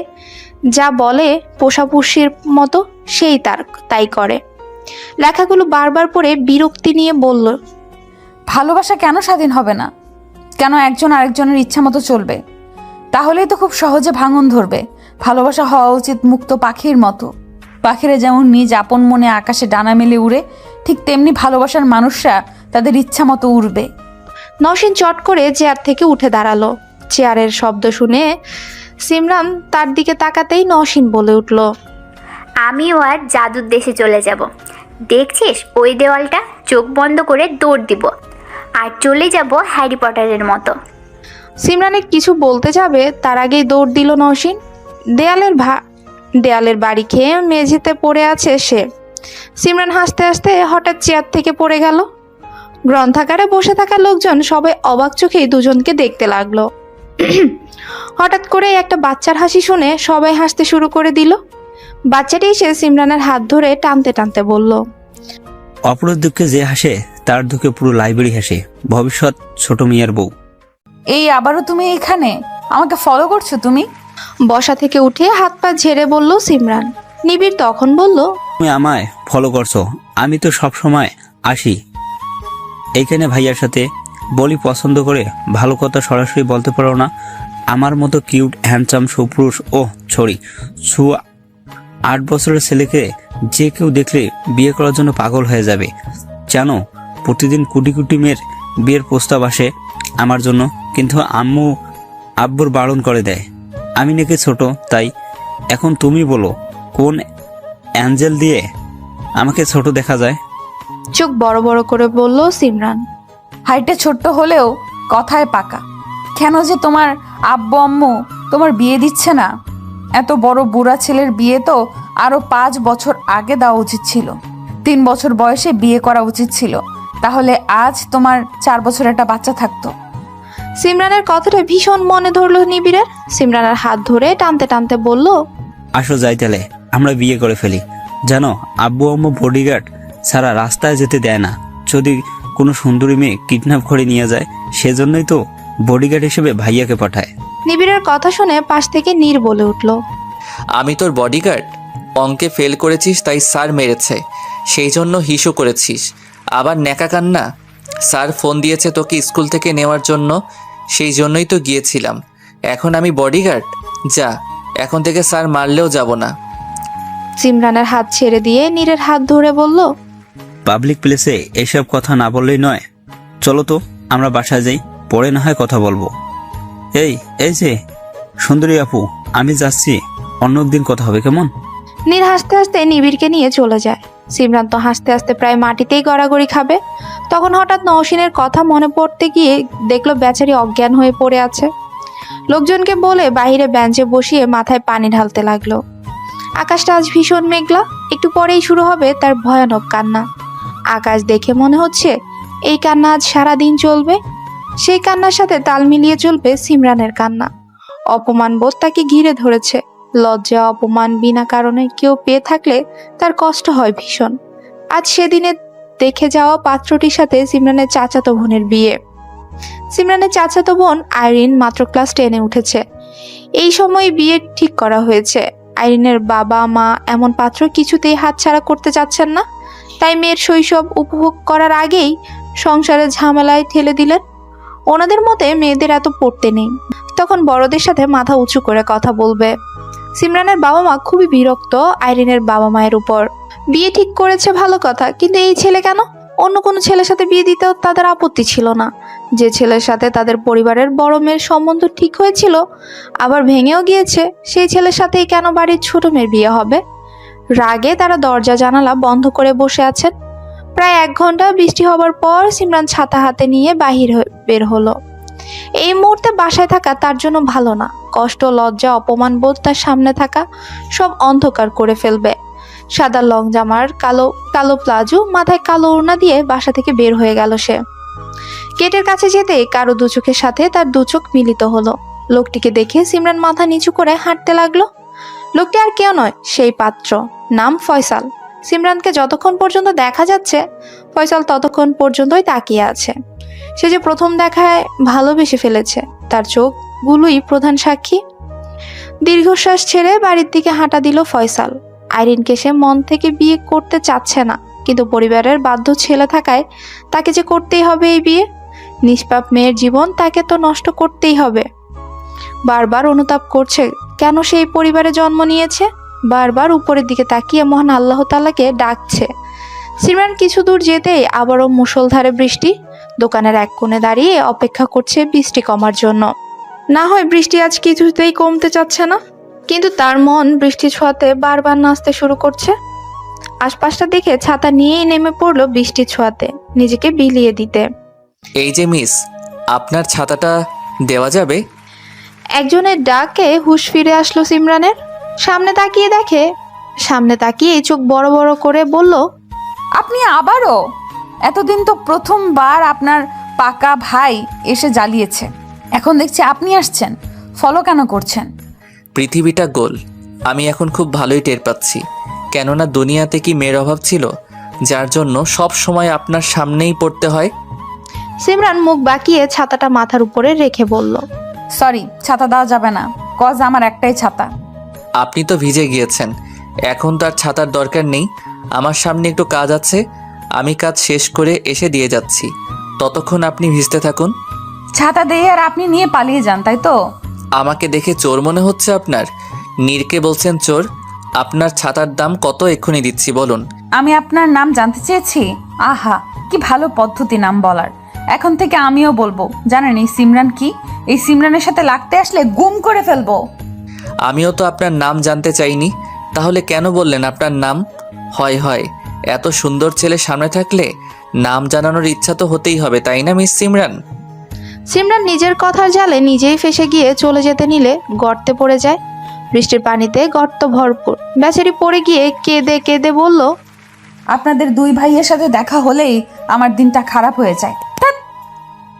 যা বলে পোষাপুষির মতো সেই তাই করে। লেখাগুলো বারবার পড়ে বিরক্তি নিয়ে বলল, ভালোবাসা কেন স্বাধীন হবে না? কেন একজন আরেকজনের ইচ্ছা মতো চলবে? তাহলেই তো খুব সহজে ভাঙন ধরবে। ভালোবাসা হওয়া উচিত মুক্ত পাখির মতো। পাখিরা যেমন নিজ আপন মনে আকাশে ডানা মেলে উড়ে, ঠিক তেমনি ভালোবাসার মানুষরা তাদের ইচ্ছা মতো উড়বে। নওশিন চট করে চেয়ার থেকে উঠে দাঁড়ালো। চেয়ারের শব্দ শুনে সিমরান তার দিকে তাকাতেই নওশিন বলে উঠল, আমিও আর জাদুর দেশে চলে যাব। দেখছিস ওই দেওয়ালটা? চোখ বন্ধ করে দৌড় দিব আর চলে যাব হ্যারি পটারের মতো। সিমরানের কিছু বলতে যাবে তার আগেই দৌড় দিল নওশিন। দেয়ালের বাড়ি খেয়ে মেঝেতে পড়ে আছে সে। সিমরান হাসতে হাসতে হঠাৎ চেয়ার থেকে পড়ে গেল। গ্রন্থাগারে বসে থাকা লোকজন সবাই অবাক চোখেই দুজনকে দেখতে লাগলো। হঠাৎ করে একটা বাচ্চার হাসি শুনে সবাই হাসতে শুরু করে দিল। বাচ্চাটি এসে সিমরানের হাত ধরে টানতে টানতে বলল, অপরের দুঃখে যে হাসে তার দুঃখে পুরো লাইব্রেরি হাসে। ভবিষ্যৎ ছোট মিয়ার বউ। এই আবারও তুমি এখানে? আমাকে ফলো করছো তুমি? বসা থেকে উঠে হাত পা ঝেড়ে বলল সিমরান। নিবিড় তখন বলল, তুমি আমায় ফলো করছো? আমি তো সব সময় আসি এইখানে ভাইয়ার সাথে, বলি পছন্দ করে ভালো কথা সরাসরি বলতে পারো না? আমার মতো কিউট হ্যান্ডসাম সুপুরুষ ও ছড়ি 8 বছরের ছেলেকে যে কেউ দেখলে বিয়ে করার জন্য পাগল হয়ে যাবে। জানো, প্রতিদিন কোটি কোটি মেয়ের বিয়ের প্রস্তাব আসে আমার জন্য, কিন্তু আব্বুর বারণ করে দেয়। আমি নাকি ছোট, তাই। এখন তুমি বলো কোন অ্যাঞ্জেল দিয়ে আমাকে ছোট দেখা যায়? চোখ বড় বড় করে বলল সিমরান। হাইটে ছোট্ট হলেও কথায় পাকা। কেন যে তোমার আব্বু আম্মু তোমার বিয়ে দিচ্ছে না? এত বড় বুড়া ছেলের বিয়ে তো আরো 5 বছর আগে দেওয়া উচিত ছিল। 3 বছর বয়সে বিয়ে করা উচিত ছিল, তাহলে আজ তোমার 4 বছর একটা বাচ্চা থাকতো। সিমরানের কথাটা ভীষণ মনে ধরলো নিবিড়ের। সিমরানের হাত ধরে টানতে টানতে বলল, আসো যাই তাহলে, আমরা বিয়ে করে ফেলি। জানো, আব্বু আম্মু বডিগার্ড ছাড়া রাস্তায় যেতে দেয় না। যদি কোনো সুন্দরী মেয়ে কিডন্যাপ করে নিয়ে যায়, সেজন্যই তো বডিগার্ড হিসেবে ভাইয়াকে পাঠায়। নিবিড়ের কথা শুনে পাশ থেকে নীর বলে উঠল, আমি তোর বডিগার্ড? অঙ্কে ফেল করেছিস তাই স্যার মেরেছে, সেই জন্য হিসু করেছিস। আবার ন্যাকা কান্না। স্যার ফোন দিয়েছে তোকে স্কুল থেকে নেওয়ার জন্য, সেই জন্যই তো গিয়েছিলাম। এখন আমি বডিগার্ড? যা, এখন থেকে স্যার মারলেও যাব না। সিমরানের হাত ছেড়ে দিয়ে নীরের হাত ধরে বলল, পাবলিক প্লেসে এসব কথা না বললেই নয়। চলো তো আমরা বাসায় যাই, পরে না হয় কথা বলবো। এই যে সুন্দরী আপু, আমি যাচ্ছি, অন্য একদিন কথা হবে, কেমন? নীর হাসতে হাসতে নিবিড়কে নিয়ে চলে যায়। সিমরান তো হাসতে হাসতে প্রায় মাটিতেই গড়াগড়ি খাবে। তখন হঠাৎ নওশিনের কথা মনে পড়তে গিয়ে দেখলো বেচারি অজ্ঞান হয়ে পড়ে আছে। লোকজনকে বলে বাইরে বেঞ্চে বসিয়ে মাথায় পানি ঢালতে লাগলো। আকাশটা আজ ভীষণ মেঘলা, একটু পরেই শুরু হবে তার ভয়ানক কান্না। আকাশ দেখে মনে হচ্ছে এই কান্না আজ সারাদিন চলবে। সেই কান্নার সাথে তাল মিলিয়ে চলবে সিমরানের কান্না। অপমান বোধ তাকে ঘিরে ধরেছে। লজ্জা অপমান বিনা কারণে কেউ পেয়ে থাকলে তার কষ্ট হয় ভীষণ। আজ সেদিনে দেখে যাওয়া পাত্রটির সাথে সিমরানের চাচাতো বোনের বিয়ে। সিমরানের চাচাতো বোন আইরিন মাত্র ক্লাস 10-এ উঠেছে। এই সময় বিয়ে ঠিক করা হয়েছে। আইরিনের বাবা মা এমন পাত্র কিছুতেই হাতছাড়া করতে চাচ্ছেন না, তাই মেয়ের শৈশব উপভোগ করার আগেই সংসারের ঝামেলায় ঠেলে দিলেন। ওনাদের মতে মেয়েদের এত পড়তে নেই, তখন বড়দের সাথে মাথা উঁচু করে কথা বলবে। সিমরানের বাবা মা খুবই বিরক্ত আইরিনের বাবা মায়ের উপর। বিয়ে ঠিক করেছে ভালো কথা, কিন্তু এই ছেলে কেন? অন্য কোনো ছেলের সাথে বিয়ে দিতেও তাদের আপত্তি ছিল না। যে ছেলের সাথে তাদের পরিবারের বড় মেয়ের সম্বন্ধ ঠিক হয়েছিল, আবার ভেঙেও গিয়েছে, সেই ছেলের সাথেই কেন বাড়ির ছোট মেয়ের বিয়ে হবে? রাগে তারা দরজা জানালা বন্ধ করে বসে আছেন। প্রায় 1 ঘন্টা বৃষ্টি হবার পর সিমরান ছাতা হাতে নিয়ে বের হলো। এই মুহূর্তে বাসায় থাকা তার জন্য ভালো না। কষ্ট, লজ্জা, অপমান বোধ তার সামনে থাকা সব অন্ধকার করে ফেলবে। সাদা লং জামার কালো কালো প্লাজো, মাথায় কালো ওড়না দিয়ে বাসা থেকে বের হয়ে গেল সে। গেটের কাছে যেতে কারো দু চোখের সাথে তার দু চোখ মিলিত হলো। লোকটিকে দেখে সিমরান মাথা নিচু করে হাঁটতে লাগলো। লোকটি আর কেউ নয়, সেই পাত্র, নাম ফয়সাল। সিমরানকে যতক্ষণ পর্যন্ত দেখা যাচ্ছে, ফয়সাল ততক্ষণ পর্যন্তই তাকিয়ে আছে। সে যে প্রথম দেখায় ভালোবেসে ফেলেছে, তার চোখগুলোই প্রধান সাক্ষী। দীর্ঘশ্বাস ছেড়ে বাড়ির দিকে হাঁটা দিল ফয়সাল। আইরিনকে সে মন থেকে বিয়ে করতে চাচ্ছে না, কিন্তু পরিবারের বাধ্য ছেলে থাকায় তাকে যে করতেই হবে এই বিয়ে। নিষ্পাপ মেয়ের জীবন তাকে তো নষ্ট করতেই হবে। বারবার অনুতাপ করছে কেন সেই পরিবারে জন্ম নিয়েছে। বারবার উপরের দিকে তাকিয়ে মহান আল্লাহ তাআলাকে ডাকছে। সিমরান কিছু দূর যেতেই আবারও মুষলধারে বৃষ্টি। দোকানের এক কোণে দাঁড়িয়ে অপেক্ষা করছে বৃষ্টি কমার জন্য। না হয় বৃষ্টি আজ কিছুতেই কমতে চাচ্ছে না, কিন্তু তার মন বৃষ্টি ছোঁয়াতে বারবার নাচতে শুরু করছে। আশপাশটা দেখে ছাতা নিয়েই নেমে পড়লো বৃষ্টি ছোঁয়াতে, নিজেকে বিলিয়ে দিতে। এই যে মিস, আপনার ছাতাটা দেওয়া যাবে? একজনের ডাকে হুঁশ ফিরে আসলো সিমরানের। সামনে তাকিয়ে চোখ বড় বড় করে বলল, আপনি আবারও? এতদিন তো প্রথমবার আপনার পাকা ভাই এসে জ্বালিয়েছে, এখন দেখছি আপনি আসছেন। ফলো কেন করছেন? পৃথিবীটা গোল, আমি এখন খুব ভালোই টের পাচ্ছি। কেননা দুনিয়াতে কি মেয়ের অভাব ছিল যার জন্য সব সময় আপনার সামনেই পড়তে হয়? সিমরান মুখ বাঁকিয়ে ছাতাটা মাথার উপরে রেখে বলল, সরি, ছাতা দেওয়া যাবে না, কজ আমার একটাই ছাতা। আপনি তো ভিজে গিয়েছেন, এখন তার ছাতার দরকার নেই। আমার সামনে একটু কাজ আছে, আমি কাজ শেষ করে এসে দিয়ে যাচ্ছি, ততক্ষণ আপনি ভিজতে থাকুন। ছাতা দিয়ে আর আপনি নিয়ে পালিয়ে যান, তাই তো? আমাকে দেখে চোর মনে হচ্ছে আপনার? নীরকে বলছেন চোর? আপনার ছাতার দাম কত এক্ষুনি দিচ্ছি, বলুন। আমি আপনার নাম জানতে চেয়েছি? আহা, কি ভালো পদ্ধতি নাম বলার। এখন থেকে আমিও বলবো। জানেন এই সিমরান কি? এই সিমরানের সাথে লাগতে আসলে গুম করে ফেলবো। আমিও তো আপনার নাম জানতে চাইনি, তাহলে কেন বললেন আপনার নাম? হয় এত সুন্দর ছেলে সামনে থাকলে নাম জানানোর ইচ্ছা তো হতেই হবে, তাই না মিস সিমরান? সিমরান নিজের কথার জালে নিজেই ফেসে গিয়ে চলে যেতে নিলে গর্তে পড়ে যায়। বৃষ্টির পানিতে গর্ত ভরপুর। বেচারি পড়ে গিয়ে কেঁদে কেঁদে বলল, আপনাদের দুই ভাইয়ের সাথে দেখা হলেই আমার দিনটা খারাপ হয়ে যায়।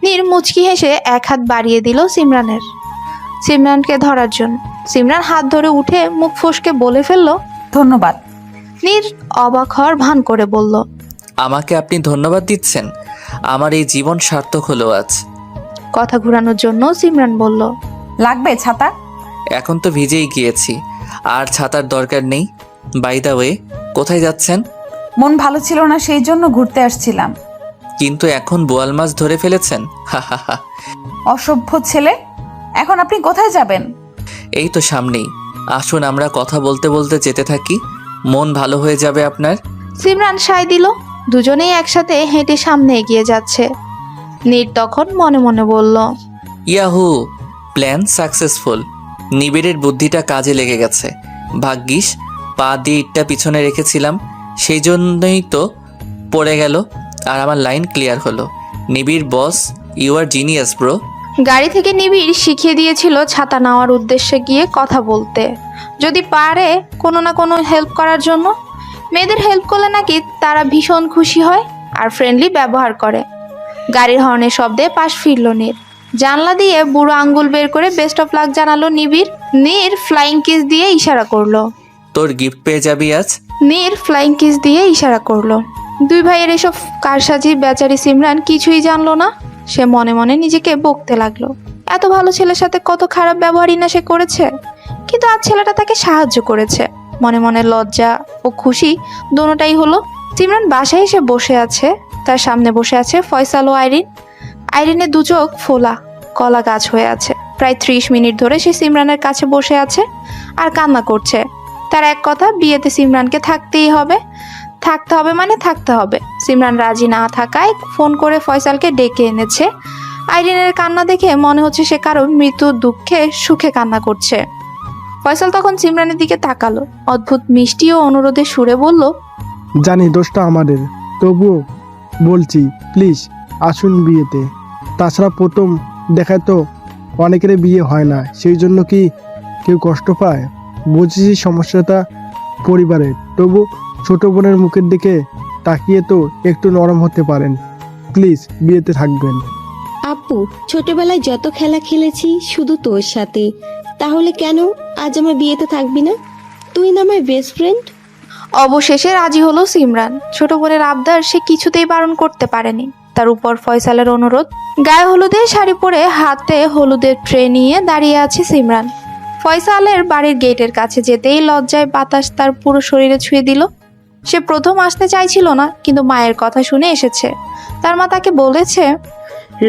নীর মুচকি হেসে এক হাত বাড়িয়ে দিল সিমরানকে ধরার জন্য। সিমরান হাত ধরে উঠে মুখ ফসকে বলে ফেলল, ধন্যবাদ। নীর অবাক হওয়ার ভান করে বলল, আমাকে আপনি ধন্যবাদ দিচ্ছেন? আমার এই জীবন সার্থক হলো আজ। কথা ঘুরানোর জন্য সিমরান বলল, লাগবে ছাতা? এখন তো ভিজেই গিয়েছি, আর ছাতার দরকার নেই। বাই দ্য ওয়ে, কোথায় যাচ্ছেন? মন ভালো ছিল না, সেই জন্য ঘুরতে আসছিলাম। কিন্তু এখন বোয়াল মাছ ধরে ফেলেছেন? হা। অসভ্য ছেলে, এখন আপনি কোথায় যাবেন? এই তো সামনেই, আসুন আমরা কথা বলতে বলতে যেতে থাকি, মন ভালো হয়ে যাবে আপনার। সিমরান সায় দিল। দুজনেই একসাথে হেঁটে সামনে এগিয়ে যাচ্ছে। নীর তখন মনে মনে বলল, ইয়াহু, প্ল্যান সাকসেসফুল। নিবিড়ের বুদ্ধিটা কাজে লেগে গেছে। ভাগ্যিস পা দিয়ে ইটটা পিছনে রেখেছিলাম, সেই জন্যই তো পড়ে গেল আর আমার লাইন ক্লিয়ার হলো। নিবিড় বস, ইউ আর জিনিয়াস ব্রো। গাড়ি থেকে নিবিড় শিখিয়ে দিয়েছিল ছাতা নেওয়ার উদ্দেশ্যে গিয়ে কথা বলতে, যদি পারে কোনো না কোনো হেল্প করার জন্য। মেয়েদের হেল্প করলে নাকি তারা ভীষণ খুশি হয় আর ফ্রেন্ডলি ব্যবহার করে। গাড়ির হর্নের শব্দে পাশ ফিরল নীর। জানলা দিয়ে বুড়ো আঙ্গুল বের করে বেস্ট অফ লাক জানালো নিবিড়। নীর ফ্লাইং কিস দিয়ে ইশারা করলো। তোর গিফট পেয়ে যাবি আজ। নীর ফ্লাইং কিস দিয়ে ইশারা করলো। দুই ভাইয়ের এসব কারসাজি বেচারি সিমরান কিছুই জানলো না। সে মনে মনে নিজেকে বকতে লাগলো, এত ভালো ছেলের সাথে কত খারাপ ব্যবহারই না সে করেছে, কিন্তু আজ ছেলেটা তাকে সাহায্য করেছে। মনে মনে লজ্জা ও খুশি দোনোটাই হলো। সিমরান বাসায় এসে বসে আছে, তার সামনে বসে আছে ফয়সাল ও আইরিন। আইরিনের দু চোখ ফোলা, কলা গাছ হয়ে আছে। প্রায় 30 মিনিট ধরে সে সিমরানের কাছে বসে আছে আর কান্না করছে। তার এক কথা, বিয়েতে সিমরানকে থাকতেই হবে, থাকতে হবে মানে থাকতে হবে। সিমরান রাজি না থাকায় ফোন করে ফয়সালকে ডেকে এনেছে। আইরিনের কান্না দেখে মনে হচ্ছে সে কারোর মৃত্যুর দুঃখে সুখে কান্না করছে। ফয়সাল তখন সিমরানের দিকে তাকালো, অদ্ভুত মিষ্টি ও অনুরোধের সুরে বলল, জানি দোষটা আমাদের, তবুও বলছি প্লিজ আসুন বিয়েতে। তাছাড়া প্রথম দেখায় তো অনেকের বিয়ে হয় না, সেই জন্য কি কেউ কষ্ট পায়? বুঝেছি সমস্যাটা পরিবারের, তবু ছোট বোনের মুখের দিকে তাকিয়ে তো একটু নরম হতে পারেন। প্লিজ বিয়েতে থাকবেন। আপু, ছোটবেলায় যত খেলা খেলেছি শুধু তোর সাথে, তাহলে কেন আজ আমার বিয়েতে থাকবি না? তুই না আমার বেস্ট ফ্রেন্ড। অবশেষে রাজি হলো সিমরান। ছোট বোনের আবদার সে কিছুতেই বারণ করতে পারেনি। তার উপর ফয়সালের অনুরোধ। গায়ে হলুদের শাড়ি পরে হাতে হলুদের ট্রে নিয়ে দাঁড়িয়ে আছে সিমরান। ফয়সালের বাড়ির গেটের কাছে যেতেই লজ্জায় বাতাস তার পুরো শরীরে ছুঁয়ে দিল। সে প্রথম আসতে চাইছিল না, কিন্তু মায়ের কথা শুনে এসেছে। তার মা তাকে বলেছে,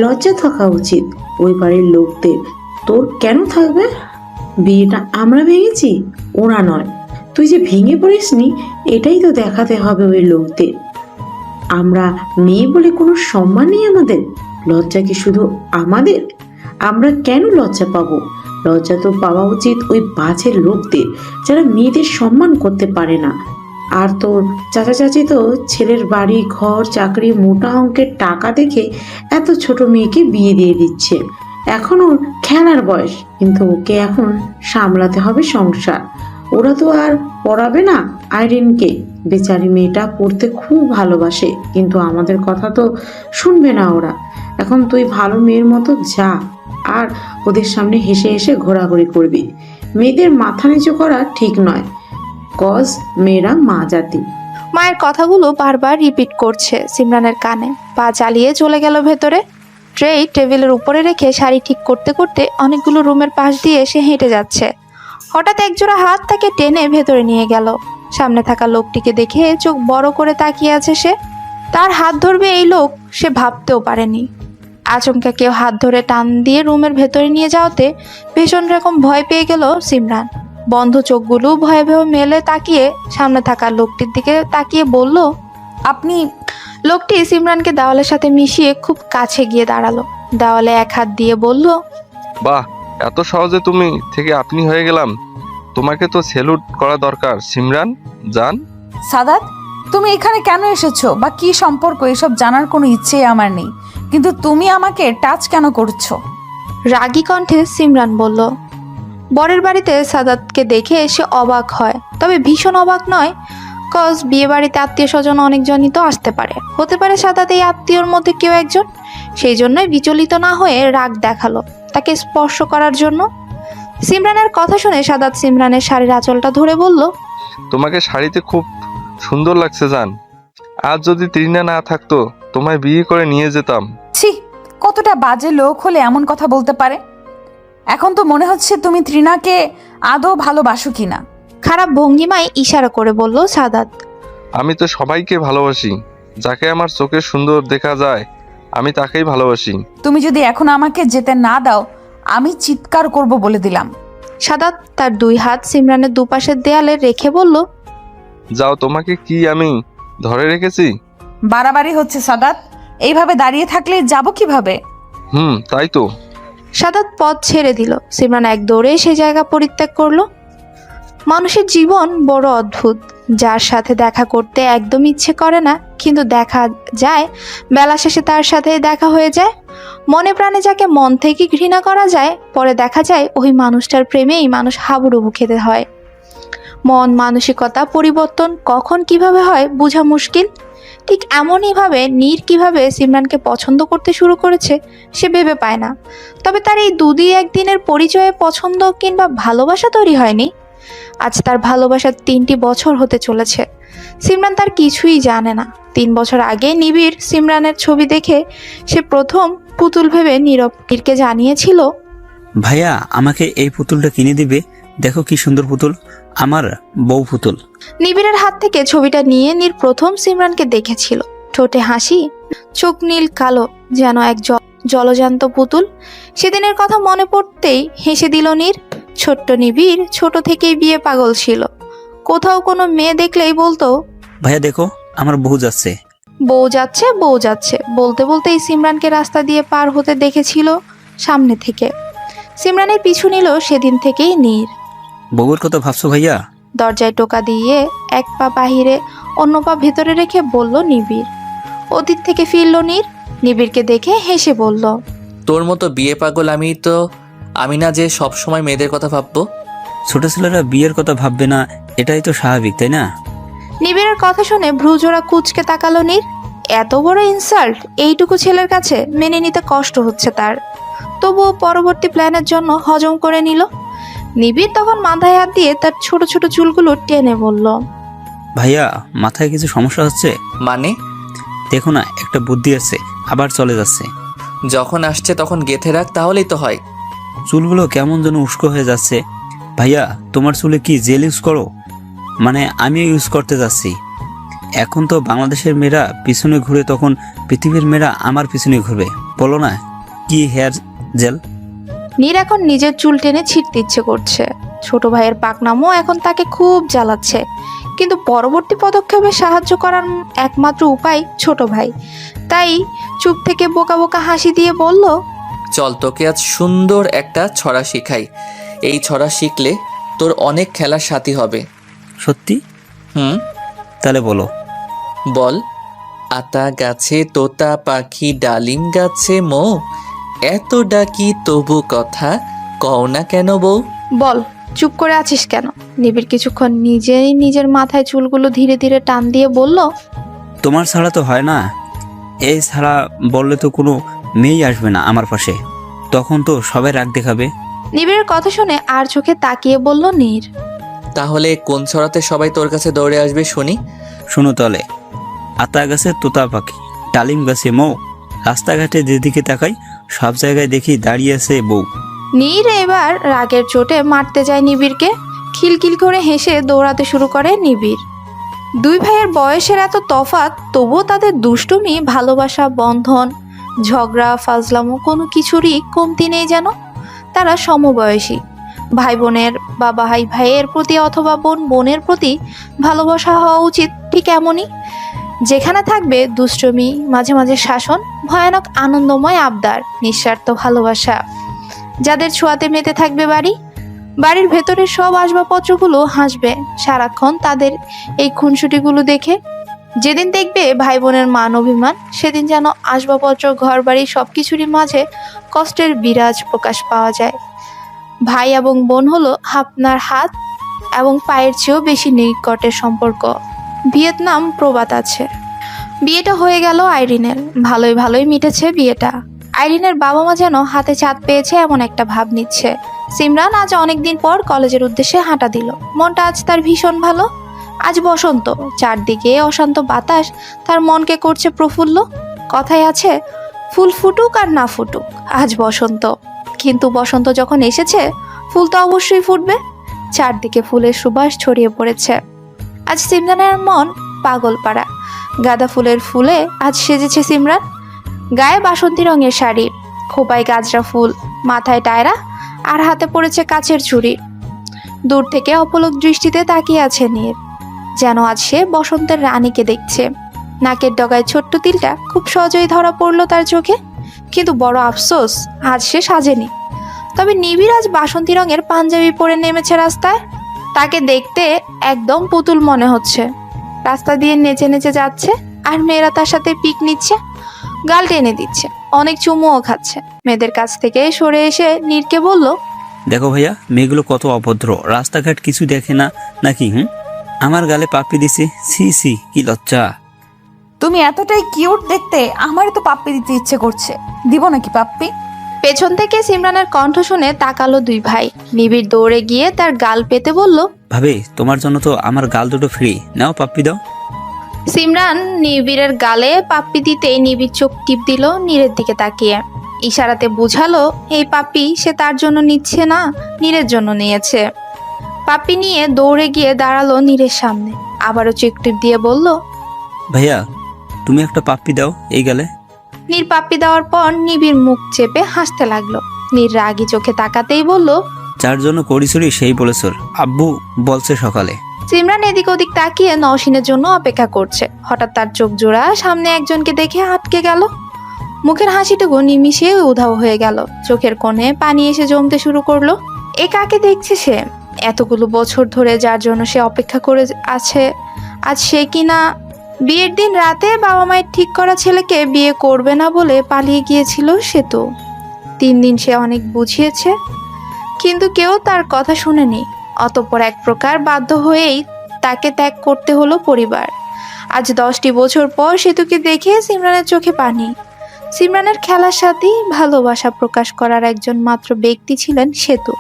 লজ্জা থাকা উচিত ওই বাড়ির লোকদের। তোর কেন থাকবে? বিয়েটা আমরা ভেঙেছি, ওরা নয়। তুই যে ভেঙে পড়িসনি এটাই তো দেখাতে হবে ওই লোকদের। আমরা মেয়ে বলে কোনো সম্মান নেই আমাদের? লজ্জা কি শুধু আমাদের? আমরা কেন লজ্জা পাবো? লজ্জা তো পাওয়া উচিত ওই বাজে লোকদের যারা মেয়েদের সম্মান করতে পারে না। আর তোর চাচা চাচি তো ছেলের বাড়ি ঘর চাকরি মোটা অঙ্কের টাকা দেখে এত ছোট মেয়েকে বিয়ে দিয়ে দিচ্ছে। এখন ওর খেলার বয়স, কিন্তু ওকে এখন সামলাতে হবে সংসার। ওরা তো আর পড়াবে না আইরিনকে। বেচারি মেয়েটা পড়তে খুব ভালোবাসে, কিন্তু আমাদের কথা তো শুনবে না ওরা। এখন তুই ভালো মেয়ের মতো যা, আর ওদের সামনে হেসে হেসে ঘোরাঘুরি করবি। মেয়েদের মাথা নিচু করা ঠিক নয়, কজ মেয়েরা মা জাতি। মায়ের কথাগুলো বারবার রিপিট করছে সিমরানের কানে। পা চালিয়ে চলে গেল ভেতরে। ট্রে টেবিলের উপরে রেখে শাড়ি ঠিক করতে করতে অনেকগুলো রুমের পাশ দিয়ে সে হেঁটে যাচ্ছে। হঠাৎ একজোড়া হাত তাকে টেনে ভেতরে নিয়ে গেল। সামনে থাকা লোকটিকে দেখে চোখ বড় করে তাকিয়ে আছে সে। তার হাত ধরবে এই লোক সে ভাবতেও পারেনি। আচমকা কেউ হাত ধরে টান দিয়ে রুমের ভেতরে নিয়ে যাওয়াতে ভীষণ রকম ভয় পেয়ে গেল সিমরান। বন্ধ চোখগুলো ভয়ে ভয়ে মেলে তাকিয়ে সামনে থাকা লোকটির দিকে তাকিয়ে বলল, আপনি? লোকটি সিমরানকে দেওয়ালের সাথে মিশিয়ে খুব কাছে গিয়ে দাঁড়ালো। দেওয়ালে এক হাত দিয়ে বলল, বাহ, এত সহজে তুমি থেকে আপনি হয়ে গেলাম। তোমাকে তো স্যালুট করা দরকার সিমরান জান। সাদাত, তুমি এখানে কেন এসেছো বা কি সম্পর্ক এসব জানার কোনো ইচ্ছে আমার নেই, কিন্তু তুমি আমাকে টাচ কেন করছো? রাগী কণ্ঠে সিমরান বলল। বরের বাড়িতে সাদাতকে দেখে সে অবাক হয়, তবে ভীষণ অবাক নয়। কজ বিয়ে বাড়িতে আত্মীয় স্বজন অনেকজনই তো আসতে পারে, হতে পারে সাদাত এই আত্মীয়র মধ্যে কেউ একজন। সেই জন্যই বিচলিত না হয়ে রাগ দেখালো তাকে স্পর্শ করার জন্য। সিমরানের কথা শুনে সাদাত সিমরানের শাড়ির আঁচলটা ধরে বলল, তোমাকে শাড়িতে খুব সুন্দর লাগছে জান। আজ যদি তৃণা না থাকতো তোমায় বিয়ে করে নিয়ে যেতাম। ছি, কতটা বাজে লোক হলে এমন কথা বলতে পারে। এখন তো মনে হচ্ছে তুমি তৃণাকে আদৌ ভালোবাসো কিনা। খারাপ ভঙ্গিমায় ইশারা করে বলল সাদাত। আমি তো সবাইকে ভালোবাসি, যাকে আমার চোখে সুন্দর দেখা যায় আমি তাকেই ভালোবাসি। তুমি যদি এখন আমাকে যেতে না দাও আমি চিৎকার করব বলে দিলাম। সাদাত তার দুই হাত সিমরানের দুপাশের দেয়ালে রেখে বলল, যাও, তোমাকে কি আমি ধরে রেখেছি? বাড়াবাড়ি হচ্ছে সাদাত, এইভাবে দাঁড়িয়ে থাকলে যাব কিভাবে? তাই তো। সাদাত পথ ছেড়ে দিল। সিমরান এক দৌড়ে সে জায়গা পরিত্যাগ করলো। মানুষের জীবন বড় অদ্ভুত। যার সাথে দেখা করতে একদম ইচ্ছে করে না, কিন্তু দেখা যায়, বেলা শেষে তার সাথে দেখা হয়ে যায়। মনে প্রাণে যাকে মন থেকে ঘৃণা করা যায়, পরে দেখা যায় ওই মানুষটার প্রেমেই মানুষ হাবুডুবু খেতে হয়। মন মানসিকতা পরিবর্তন কখন কিভাবে হয় বোঝা মুশকিল। ঠিক এমনইভাবে নীর কিভাবে সিমরানকে পছন্দ করতে শুরু করেছে সে ভেবে পায় না। তবে তার এই দুই একদিনের পরিচয়ে পছন্দ কিংবা ভালোবাসা তৈরি হয়নি। আজ তার ভালোবাসার 3টি বছর হতে চলেছে। সিমরান তার কিছুই জানে না। 3 বছর আগে নিবিড় সিমরানের ছবি দেখে সে প্রথম পুতুল ভেবে নীরকে জানিয়েছিল, ভাইয়া আমাকে এই পুতুলটা কিনে দিবে, দেখো কি সুন্দর পুতুল, আমার বউ পুতুল। নিবিড়ের হাত থেকে ছবিটা নিয়ে নীর প্রথম সিমরানকে দেখেছিল। ঠোঁটে হাসি, চোখ নীল কালো, যেন এক জলজান্ত পুতুল। সেদিনের কথা মনে পড়তেই হেসে দিল নীর। ছোট্ট নিবিড় ছোট থেকেই বিয়ে পাগল ছিল। কোথাও কোনো মেয়ে দেখলেই বলতো, ভাইয়া দেখো আমার বউ যাচ্ছে। বউ যাচ্ছে বউ যাচ্ছে বলতে বলতেই সিমরানকে রাস্তা দিয়ে পার হতে দেখেছিল সামনে থেকে। সিমরানের পিছু নিল সেদিন থেকেই নীর। বউয়ের কথা ভাবছো ভাইয়া? দরজায় টোকা দিয়ে এক পা বাহিরে অন্য পা ভেতরে রেখে বলল নিবিড়। অতীত থেকে ফিরল নীর। নিবিড়কে দেখে হেসে বলল, তোর মতো বিয়ে পাগল আমি না যে সব সময় মেয়েদের কথা ভাববো। ছোট ছেলেরা বিয়ের কথা ভাববে না, এটাই তো স্বাভাবিক, তাই না? নিবিড়ের কথা শুনে ভ্রুজোড়া কুঁচকে তাকালো নীর। এত বড় ইনসাল্ট এইটুকু ছেলের কাছে মেনে নিতে কষ্ট হচ্ছে তার। তবুও পরবর্তী প্ল্যানের জন্য হজম করে নিল। নিবিড় তখন মাথায় হাত দিয়ে তার ছোট ছোট চুলগুলো টেনে বলল, ভাইয়া মাথায় কিছু সমস্যা হচ্ছে? মানে? দেখো না একটা বুদ্ধি আছে, আবার চলে যাচ্ছে। যখন আসছে তখন গেঁথে রাখ, তাহলেই তো হয়। চুলগুলো কেমন যেন উস্কো হয়ে যাচ্ছে। ভাইয়া তোমার চুলে কি জেল ইউজ করো? মানে আমিও ইউজ করতে যাচ্ছি। এখন তো বাংলাদেশের মেয়েরা পিছনে ঘুরে, তখন পৃথিবীর মেয়েরা আমার পিছনে ঘুরবে। বলো না কি হেয়ার জেল। নীর এখন নিজের চুল টেনে ছিঁড়তে ইচ্ছে করছে। ছোট ভাইয়ের পাকনামও এখন তাকে খুব জ্বালাচ্ছে। কিন্তু পরবর্তী পদক্ষেপে সাহায্য করার একমাত্র উপায় ছোট ভাই। তাই চুপ থেকে বোকা বোকা হাসি দিয়ে বলল, চল তোকে আজ সুন্দর একটা ছড়া শিখাই। এই ছড়া শিখলে তোর অনেক খেলার সাথী হবে। সত্যি? হুম। তাহলে বলো। বল, আতা গাছে তোতা পাখি, ডালিম গাছে মৌ, এত ডাকি তবু কথা কও না কেন বউ। বল, চুপ করে আছিস কেন? নিবিড় কিছুক্ষণ নিজেই নিজের মাথায় চুলগুলো ধীরে ধীরে টান দিয়ে বলল, তোমার ছাড়া তো হয় না। এই ছাড়া বললে তো কোনো মেয়েই আসবে না আমার পাশে, তখন তো সবাই রাগ দেখাবে। নিবিড়ের কথা শুনে আর চোখে তাকিয়ে বলল নীর, তাহলে কোন ছড়াতে সবাই তোর কাছে দৌড়ে আসবে শুনি? শোনো তাহলে, আতা গাছে তোতা পাখি, ডালিম গাছে মৌ, রাস্তাঘাটে যেদিকে তাকাই সব জায়গায় দেখি দাঁড়িয়ে আছে বউ। নীর এবার রাগের চোটে মারতে যায় নিবিড়কে। খিলখিল করে হেসে দৌড়াতে শুরু করে নিবিড়। দুই ভাইয়ের বয়সের এত তফাৎ, তবুও তাদের দুষ্টুমি, ভালোবাসা, বন্ধন, ঝগড়া, ফাজলামো কোনো কিছুরই কমতি নেই যেন। তারা সমবয়সী। ভাই বোনের বা ভাই ভাইয়ের প্রতি অথবা বোন বোনের প্রতি ভালোবাসা হওয়া উচিত ঠিক এমনই। যেখানে থাকবে দুষ্টুমি, মাঝে মাঝে শাসন, ভয়ানক আনন্দময় আবদার, নিঃস্বার্থ ভালোবাসা। যাদের ছোঁয়াতে মেতে থাকবে বাড়ির ভেতরের সব আসবাবপত্রগুলো হাসবে সারাক্ষণ তাদের এই খুনসুটিগুলো দেখে। যেদিন দেখবে ভাই বোনের মান অভিমান, সেদিন যেন আসবাবপত্র, ঘর বাড়ি সবকিছুরই মাঝে কষ্টের বিরাজ প্রকাশ পাওয়া যায়। ভাই এবং বোন হলো আপনার হাত এবং পায়ের চেয়েও বেশি নিকটের সম্পর্ক। ভিয়েতনাম প্রবাদ আছে। বিয়েটা হয়ে গেল আইরিনের। ভালোই ভালোই মিটেছে বিয়েটা। আইরিনের বাবা মা যেন হাতে চাঁদ পেয়েছে এমন একটা ভাব নিচ্ছে। সিমরান আজ অনেকদিন পর কলেজের উদ্দেশ্যে হাঁটা দিল। মনটা আজ তার ভীষণ ভালো। আজ বসন্ত, চারদিকে অশান্ত বাতাস তার মনকে করছে প্রফুল্ল। কথায় আছে, ফুল ফুটুক আর না ফুটুক, আজ বসন্ত। কিন্তু বসন্ত যখন এসেছে, ফুল তো অবশ্যই ফুটবে। চারদিকে ফুলের সুবাস ছড়িয়ে পড়েছে। আজ সিমরানের মন পাগল পাড়া। গাঁদা ফুলের ফুলে আজ সেজেছে সিমরান। গায়ে বাসন্তী রঙের শাড়ি, খোপায় গাজরা ফুল, মাথায় টায়রা, আর হাতে পড়েছে কাচের চুড়ি। দূর থেকে অপলক দৃষ্টিতে তাকিয়ে আছে নীর, যেন আজ সে বসন্তের রানীকে দেখছে। নাকের ডগায় ছোট্ট তিলটা খুব সহজেই ধরা পড়ল তার চোখে। কিন্তু বড় আফসোস, আজ সে সাজেনি। তবে নিবিড় আজ বাসন্তী রঙের পাঞ্জাবি পরে নেমেছে রাস্তায়। তাকে দেখতে একদম পুতুল মনে হচ্ছে। রাস্তা দিয়ে নেচে নেচে যাচ্ছে, আর মেয়েরা তার সাথে পিক নিচ্ছে, গাল টেনে দিচ্ছে। অনেক চুমুও খাচ্ছে। মেয়েদের কাছ থেকে সরে এসে নীরকে বলল, দেখো ভাইয়া, মেয়েগুলো কত অভদ্র, রাস্তাঘাট কিছু দেখে না নাকি? আমার গালে পাপ্পি দিছে, সি সি, কি লজ্জা। তুমি এতটাই কিউট দেখতে, আমারও তো পাপ্পি দিতে ইচ্ছে করছে। দিব নাকি পাপ্পি? পেছন থেকে সিমরানের কণ্ঠ শুনে তাকালো দুই ভাই। নিবিড় দৌড়ে গিয়ে তার গাল পেতে বলল, ভাবি তোমার জন্য তো আমার গাল দুটো ফ্রি, নাও পাপ্পি দাও। সিমরান নিবিড়ের গালে পাপ্পি দিতেই নিবিড় চোখ টিপ দিল নীরের দিকে তাকিয়ে। ইশারাতে বুঝালো এই পাপ্পি সে তার জন্য নিচ্ছে না, নীরের জন্য নিয়েছে। পাপ্পি নিয়ে দৌড়ে গিয়ে দাঁড়ালো নীরের সামনে, আবারও চোখ টিপ দিয়ে বলল, ভাইয়া তুমি একটা পাপ্পি দাও এই গালে। নীর পাপ্পি দেওয়ার পর নিবিড় মুখ চেপে হাসতে লাগলো। নীর রাগী চোখে তাকাতেই বলল, যার জন্য করিসরি সেই বলেছর, আব্বু বলছে সকালে। সিমরান এদিক ওদিক তাকিয়ে নওশিনের জন্য অপেক্ষা করছে। হঠাৎ তার চোখ জোড়া সামনে একজনকে দেখে আটকে গেল। মুখের হাসিটুকু নিমিষে উধাও হয়ে গেল। চোখের কোণে পানি এসে জমতে শুরু করলো। এ কাকে দেখছে সে? এতগুলো বছর ধরে যার জন্য সে অপেক্ষা করে আছে, আজ সে কিনা বিয়ের দিন রাতে বাবা মায়ের ঠিক করা ছেলেকে বিয়ে করবে না বলে পালিয়ে গিয়েছিল। সে তো 3 দিন সে অনেক বুঝিয়েছে, কিন্তু কেউ তার কথা শুনেনি। অতঃপর এক প্রকার বাধ্য হয়েই তাকে ত্যাগ করতে হলো পরিবার। আজ 10টি বছর পর সেতুকে দেখে সিমরানের চোখে পানি। সিমরানের খেলার সাথেই ভালোবাসা প্রকাশ করার একজন মাত্র ব্যক্তি ছিলেন সেতু।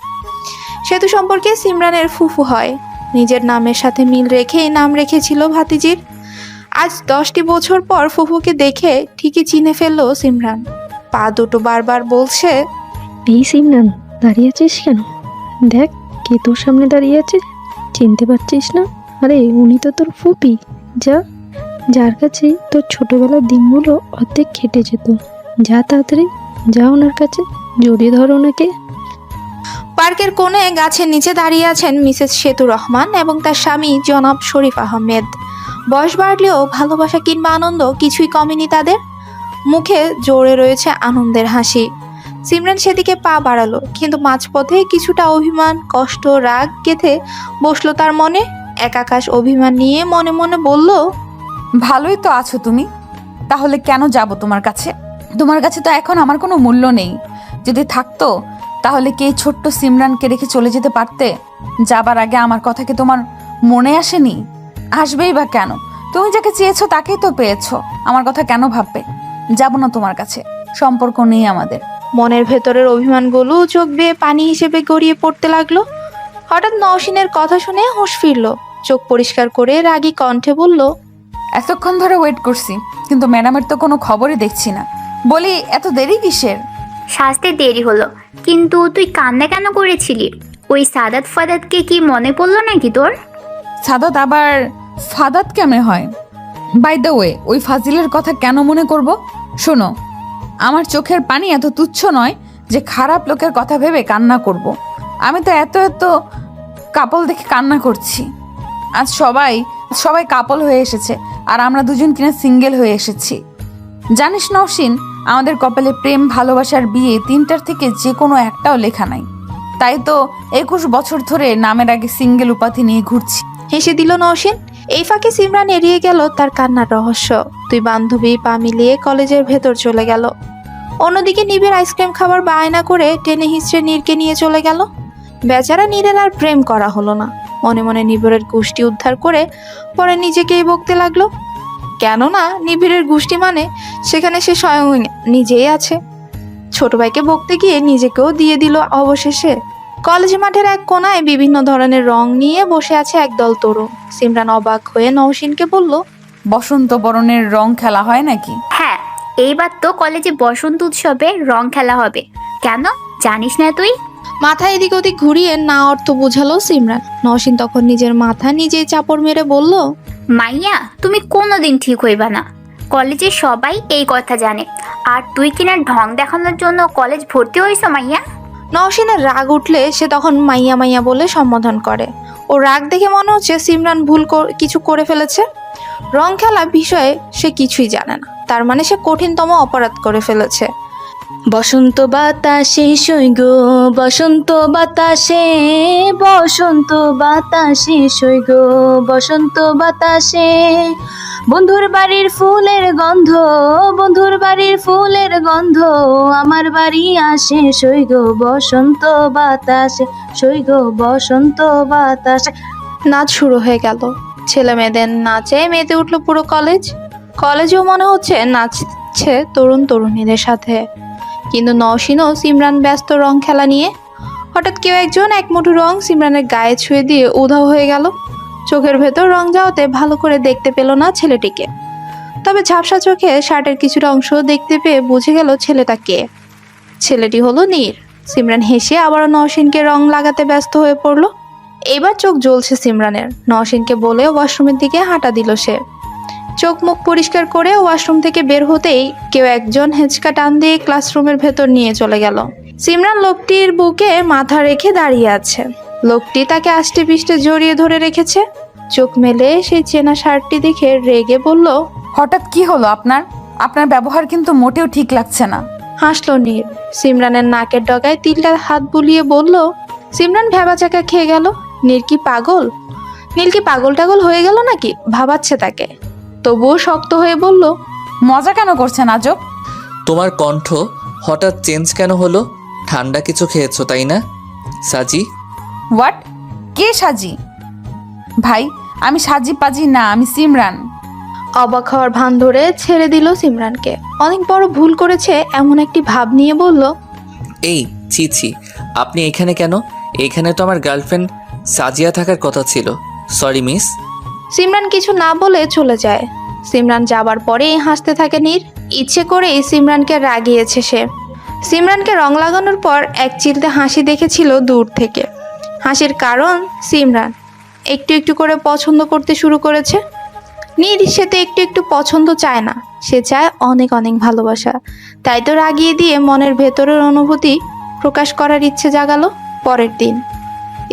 সেতু সম্পর্কে সিমরানের ফুফু হয়, নিজের নামের সাথে মিল রেখেই নাম রেখেছিল ভাতিজির। আজ 10টি বছর পর ফুফুকে দেখে ঠিকই চিনে ফেললো সিমরান। পা দুটো বারবার বলছে, এই সিমরান, দাঁড়িয়ে আছিস কেন? দেখ কে তোর সামনে দাঁড়িয়ে আছে, চিনতে পারছিস না? আরে উনি তো তোর ফুপি, যার কাছে তোর ছোটবেলার দিনগুলো অর্ধেক খেটে যেত। যা তাড়াতাড়ি, যা ওনার কাছে, জড়িয়ে ধর ওনাকে। পার্কের কোণে গাছের নিচে দাঁড়িয়ে আছেন মিসেস সেতু রহমান এবং তার স্বামী জনাব শরীফ আহমেদ। বয়স বাড়লেও ভালোবাসা কিংবা আনন্দ কিছুই কমেনি তাদের। মুখে জোরে রয়েছে আনন্দের হাসি। সিমরান সেদিকে পা বাড়ালো, কিন্তু মাঝপথে কিছুটা অভিমান, কষ্ট, রাগ গেঁথে বসলো তার মনে। এক আকাশ অভিমান নিয়ে মনে মনে বলল, ভালোই তো আছো তুমি, তাহলে কেন যাব তোমার কাছে? তোমার কাছে তো এখন আমার কোনো মূল্য নেই। যদি থাকতো তাহলে কি এই ছোট্ট সিমরানকে রেখে চলে যেতে পারতে? যাবার আগে আমার কথা কি তোমার মনে আসেনি? আসবেই বা কেন? তুমি যাকে চেয়েছো তাকেই তো পেয়েছো। আমার কথা কেন ভাববে? যাব না তোমার কাছে, সম্পর্ক নেই আমাদের। মনের ভেতরের অভিমানগুলো চোখ বেয়ে পানি হিসেবে গড়িয়ে পড়তে লাগলো। হঠাৎ নওশিনের কথা শুনে হুঁশ ফিরল। চোখ পরিষ্কার করে রাগী কণ্ঠে বলল, এতক্ষণ ধরে ওয়েট করছি, কিন্তু ম্যাডামের তো কোনো খবরই দেখছি না। বলি এত দেরি কিসের? সাজতে দেরি হলো, কিন্তু তুই কান্না কেন করেছিলি? ওই সাদাত ফাদাতকে কি মনে পড়লো নাকি তোর? সাদাত আবার ফাদাত কেমনে হয়? বাই দ্য ওয়ে, ওই ফাজিলের কথা কেন মনে করব? শোনো, আমার চোখের পানি এত তুচ্ছ নয় যে খারাপ লোকের কথা ভেবে কান্না করব। আমি তো এত কাপল দেখে কান্না করছি। আজ সবাই কাপল হয়ে এসেছে, আর আমরা দুজন কিনা সিঙ্গেল হয়ে এসেছি। জানিস নওশিন, আমাদের কপালে প্রেম, ভালোবাসার বিয়ে, 3টার থেকে যে কোনো একটাও লেখা নাই। তাই তো 21 বছর ধরে নামের আগে সিঙ্গেল উপাধি নিয়ে ঘুরছি। হেসে দিল নওশিন। এই ফাঁকে সিমরান এড়িয়ে গেল তার কান্নার রহস্য। দুই বান্ধবী পা মিলিয়ে কলেজের ভেতর চলে গেল। অন্যদিকে নিবিড় আইসক্রিম খাবার বায়না করে টেনে হিঁচড়ে নীরকে নিয়ে চলে গেল। বেচারা নীরের আর প্রেম করা হলো না। মনে মনে নিবিড়ের গোষ্ঠী উদ্ধার করে পরে নিজেকেই বকতে লাগলো। কেননা নিবিড়ের গোষ্ঠী মানে সেখানে সে স্বয়ং নিজেই আছে। ছোট ভাইকে বকতে গিয়ে নিজেকেও দিয়ে দিল অবশেষে। কলেজ মাঠের এক কোনায় বিভিন্ন ধরনের রং নিয়ে বসে আছে একদল তরুণ। সিমরান অবাক হয়ে নওশিনকে বলল, বসন্ত বরণের রং খেলা হয় নাকি? হ্যাঁ, এইবার তো কলেজে বসন্ত উৎসবে রং খেলা হবে। কেন জানিস না তুই? মাথা এদিক ওদিক ঘুরিয়ে না অর্থ বুঝালো সিমরান। নওশিন তখন নিজের মাথা নিজেই চাপড় মেরে বলল, মাইয়া, তুমি কোনোদিন ঠিক হইবা না। কলেজে সবাই এই কথা জানে, আর তুই কিনা ঢং দেখানোর জন্য কলেজ ভর্তি হইছ মাইয়া। নওশিনের রাগ উঠলে সে তখন মাইয়া মাইয়া বলে সম্বোধন করে। ও রাগ দেখে মনে হচ্ছে সিমরান ভুল কিছু করে ফেলেছে। রং খেলা বিষয়ে সে কিছুই জানে না, তার মানে সে কঠিনতম অপরাধ করে ফেলেছে। বসন্ত বাতাসে সৈগ, বসন্ত বাতাসে, বসন্ত বাতাসে সৈগ, বসন্ত বাতাসে, বন্ধুর বাড়ির ফুলের গন্ধ, বন্ধুর বাড়ির ফুলের গন্ধ, আমার বাড়ি আসে সৈগ বসন্ত বাতাসে, সৈগ বসন্ত বাতাসে। নাচ শুরু হয়ে গেল। ছেলে মেয়েদের নাচে মেতে উঠলো পুরো কলেজ। কলেজেও মনে হচ্ছে নাচছে তরুণ তরুণীদের সাথে, কিন্তু নওশিন ও সিমরান ব্যস্ত রং খেলা নিয়ে। হঠাৎ কেউ একজন এক মুঠো রং সিমরানের গায়ে ছুঁয়ে দিয়ে উধাও হয়ে গেল। চোখের ভেতর রং যাওয়াতে ভালো করে দেখতে পেল না ছেলেটিকে, তবে ঝাপসা চোখে শার্টের কিছুটা অংশ দেখতে পেয়ে বুঝে গেল ছেলেটা কে। ছেলেটি হলো নীর। সিমরান হেসে আবারও নওশিনকে রং লাগাতে ব্যস্ত হয়ে পড়ল। এবার চোখ জ্বলছে সিমরানের। নওশিনকে বলে ওয়াশরুমের দিকে হাঁটা দিল সে। চোখ মুখ পরিষ্কার করে ওয়াশরুম থেকে বের হতেই কেউ একজন হেঁচকা টান দিয়ে ক্লাসরুমের ভেতর নিয়ে চলে গেল। সিমরান লোকটির বুকে মাথা রেখে দাঁড়িয়ে আছে। লোকটি তাকে আষ্টে পিষ্টে জড়িয়ে ধরে রেখেছে। চোখ মেলে সেই চেনা শার্টটি দেখে রেগে বলল, হঠাৎ কি হলো আপনার? আপনার ব্যবহার কিন্তু মোটেও ঠিক লাগছে না। হাসলো নীর। সিমরানের নাকের ডগায় তিলটা হাত বুলিয়ে বলল। সিমরান ভ্যাবাচাকা খেয়ে গেল। নীর কি পাগল? নীল কি পাগল টাগল হয়ে গেল নাকি? ভাবাচ্ছে তাকে। তবুও শক্ত হয়ে বলল, মজা কেন করছেন আজব? তোমার কণ্ঠ হঠাৎ চেঞ্জ কেন হলো? ঠান্ডা কিছু খেয়েছো তাই না সাজি? হোয়াট? কে সাজি? ভাই আমি সাজি পাজি না, আমি সিমরান। অবাক হওয়ার ভান ধরে ছেড়ে দিল সিমরানকে। অনেক বড় ভুল করেছে এমন একটি ভাব নিয়ে বলল, এই ছি ছি, আপনি এখানে কেন? এখানে তো আমার গার্লফ্রেন্ড সাজিয়া থাকার কথা ছিল। Sorry miss. সিমরান কিছু না বলে চলে যায়। সিমরান যাবার পরেই হাসতে থাকে নীর। ইচ্ছে করেই সিমরানকে রাগিয়েছে সে। সিমরানকে রং লাগানোর পর এক চিলতে হাসি দেখেছিল দূর থেকে। হাসির কারণ সিমরান একটু একটু করে পছন্দ করতে শুরু করেছে। নীর সেতে একটু একটু পছন্দ চায় না, সে চায় অনেক অনেক ভালোবাসা। তাই তো রাগিয়ে দিয়ে মনের ভেতরের অনুভূতি প্রকাশ করার ইচ্ছে জাগালো। পরের দিন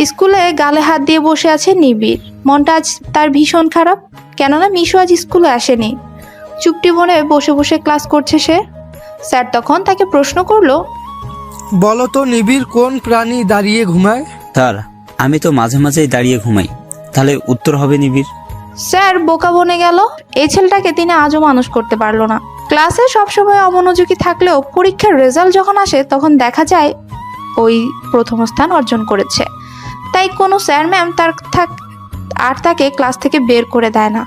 স্কুলে গালে হাত দিয়ে বসে আছে নিবিড়। মনটা আজ তার ভীষণ খারাপ, কেননা মিশু আজ স্কুলে আসেনি। চুপটি মনে বসে বসে ক্লাস করছে সে। স্যার তখন তাকে প্রশ্ন করলো, বলো তো নিবিড় কোন প্রাণী দাঁড়িয়ে ঘুমায়? স্যার আমি তো মাঝে মাঝেই দাঁড়িয়ে ঘুমাই। তাহলে উত্তর হবে নিবিড়। স্যার বোকা বনে গেল। এই ছেলেটাকে তিনি আজও মানুষ করতে পারলো না। ক্লাসে সবসময় অমনোযোগী থাকলেও পরীক্ষার রেজাল্ট যখন আসে তখন দেখা যায় ওই প্রথম স্থান অর্জন করেছে। তাই কোনো স্যার ম্যাম তাকে ক্লাস থেকে বের করে দেয় না।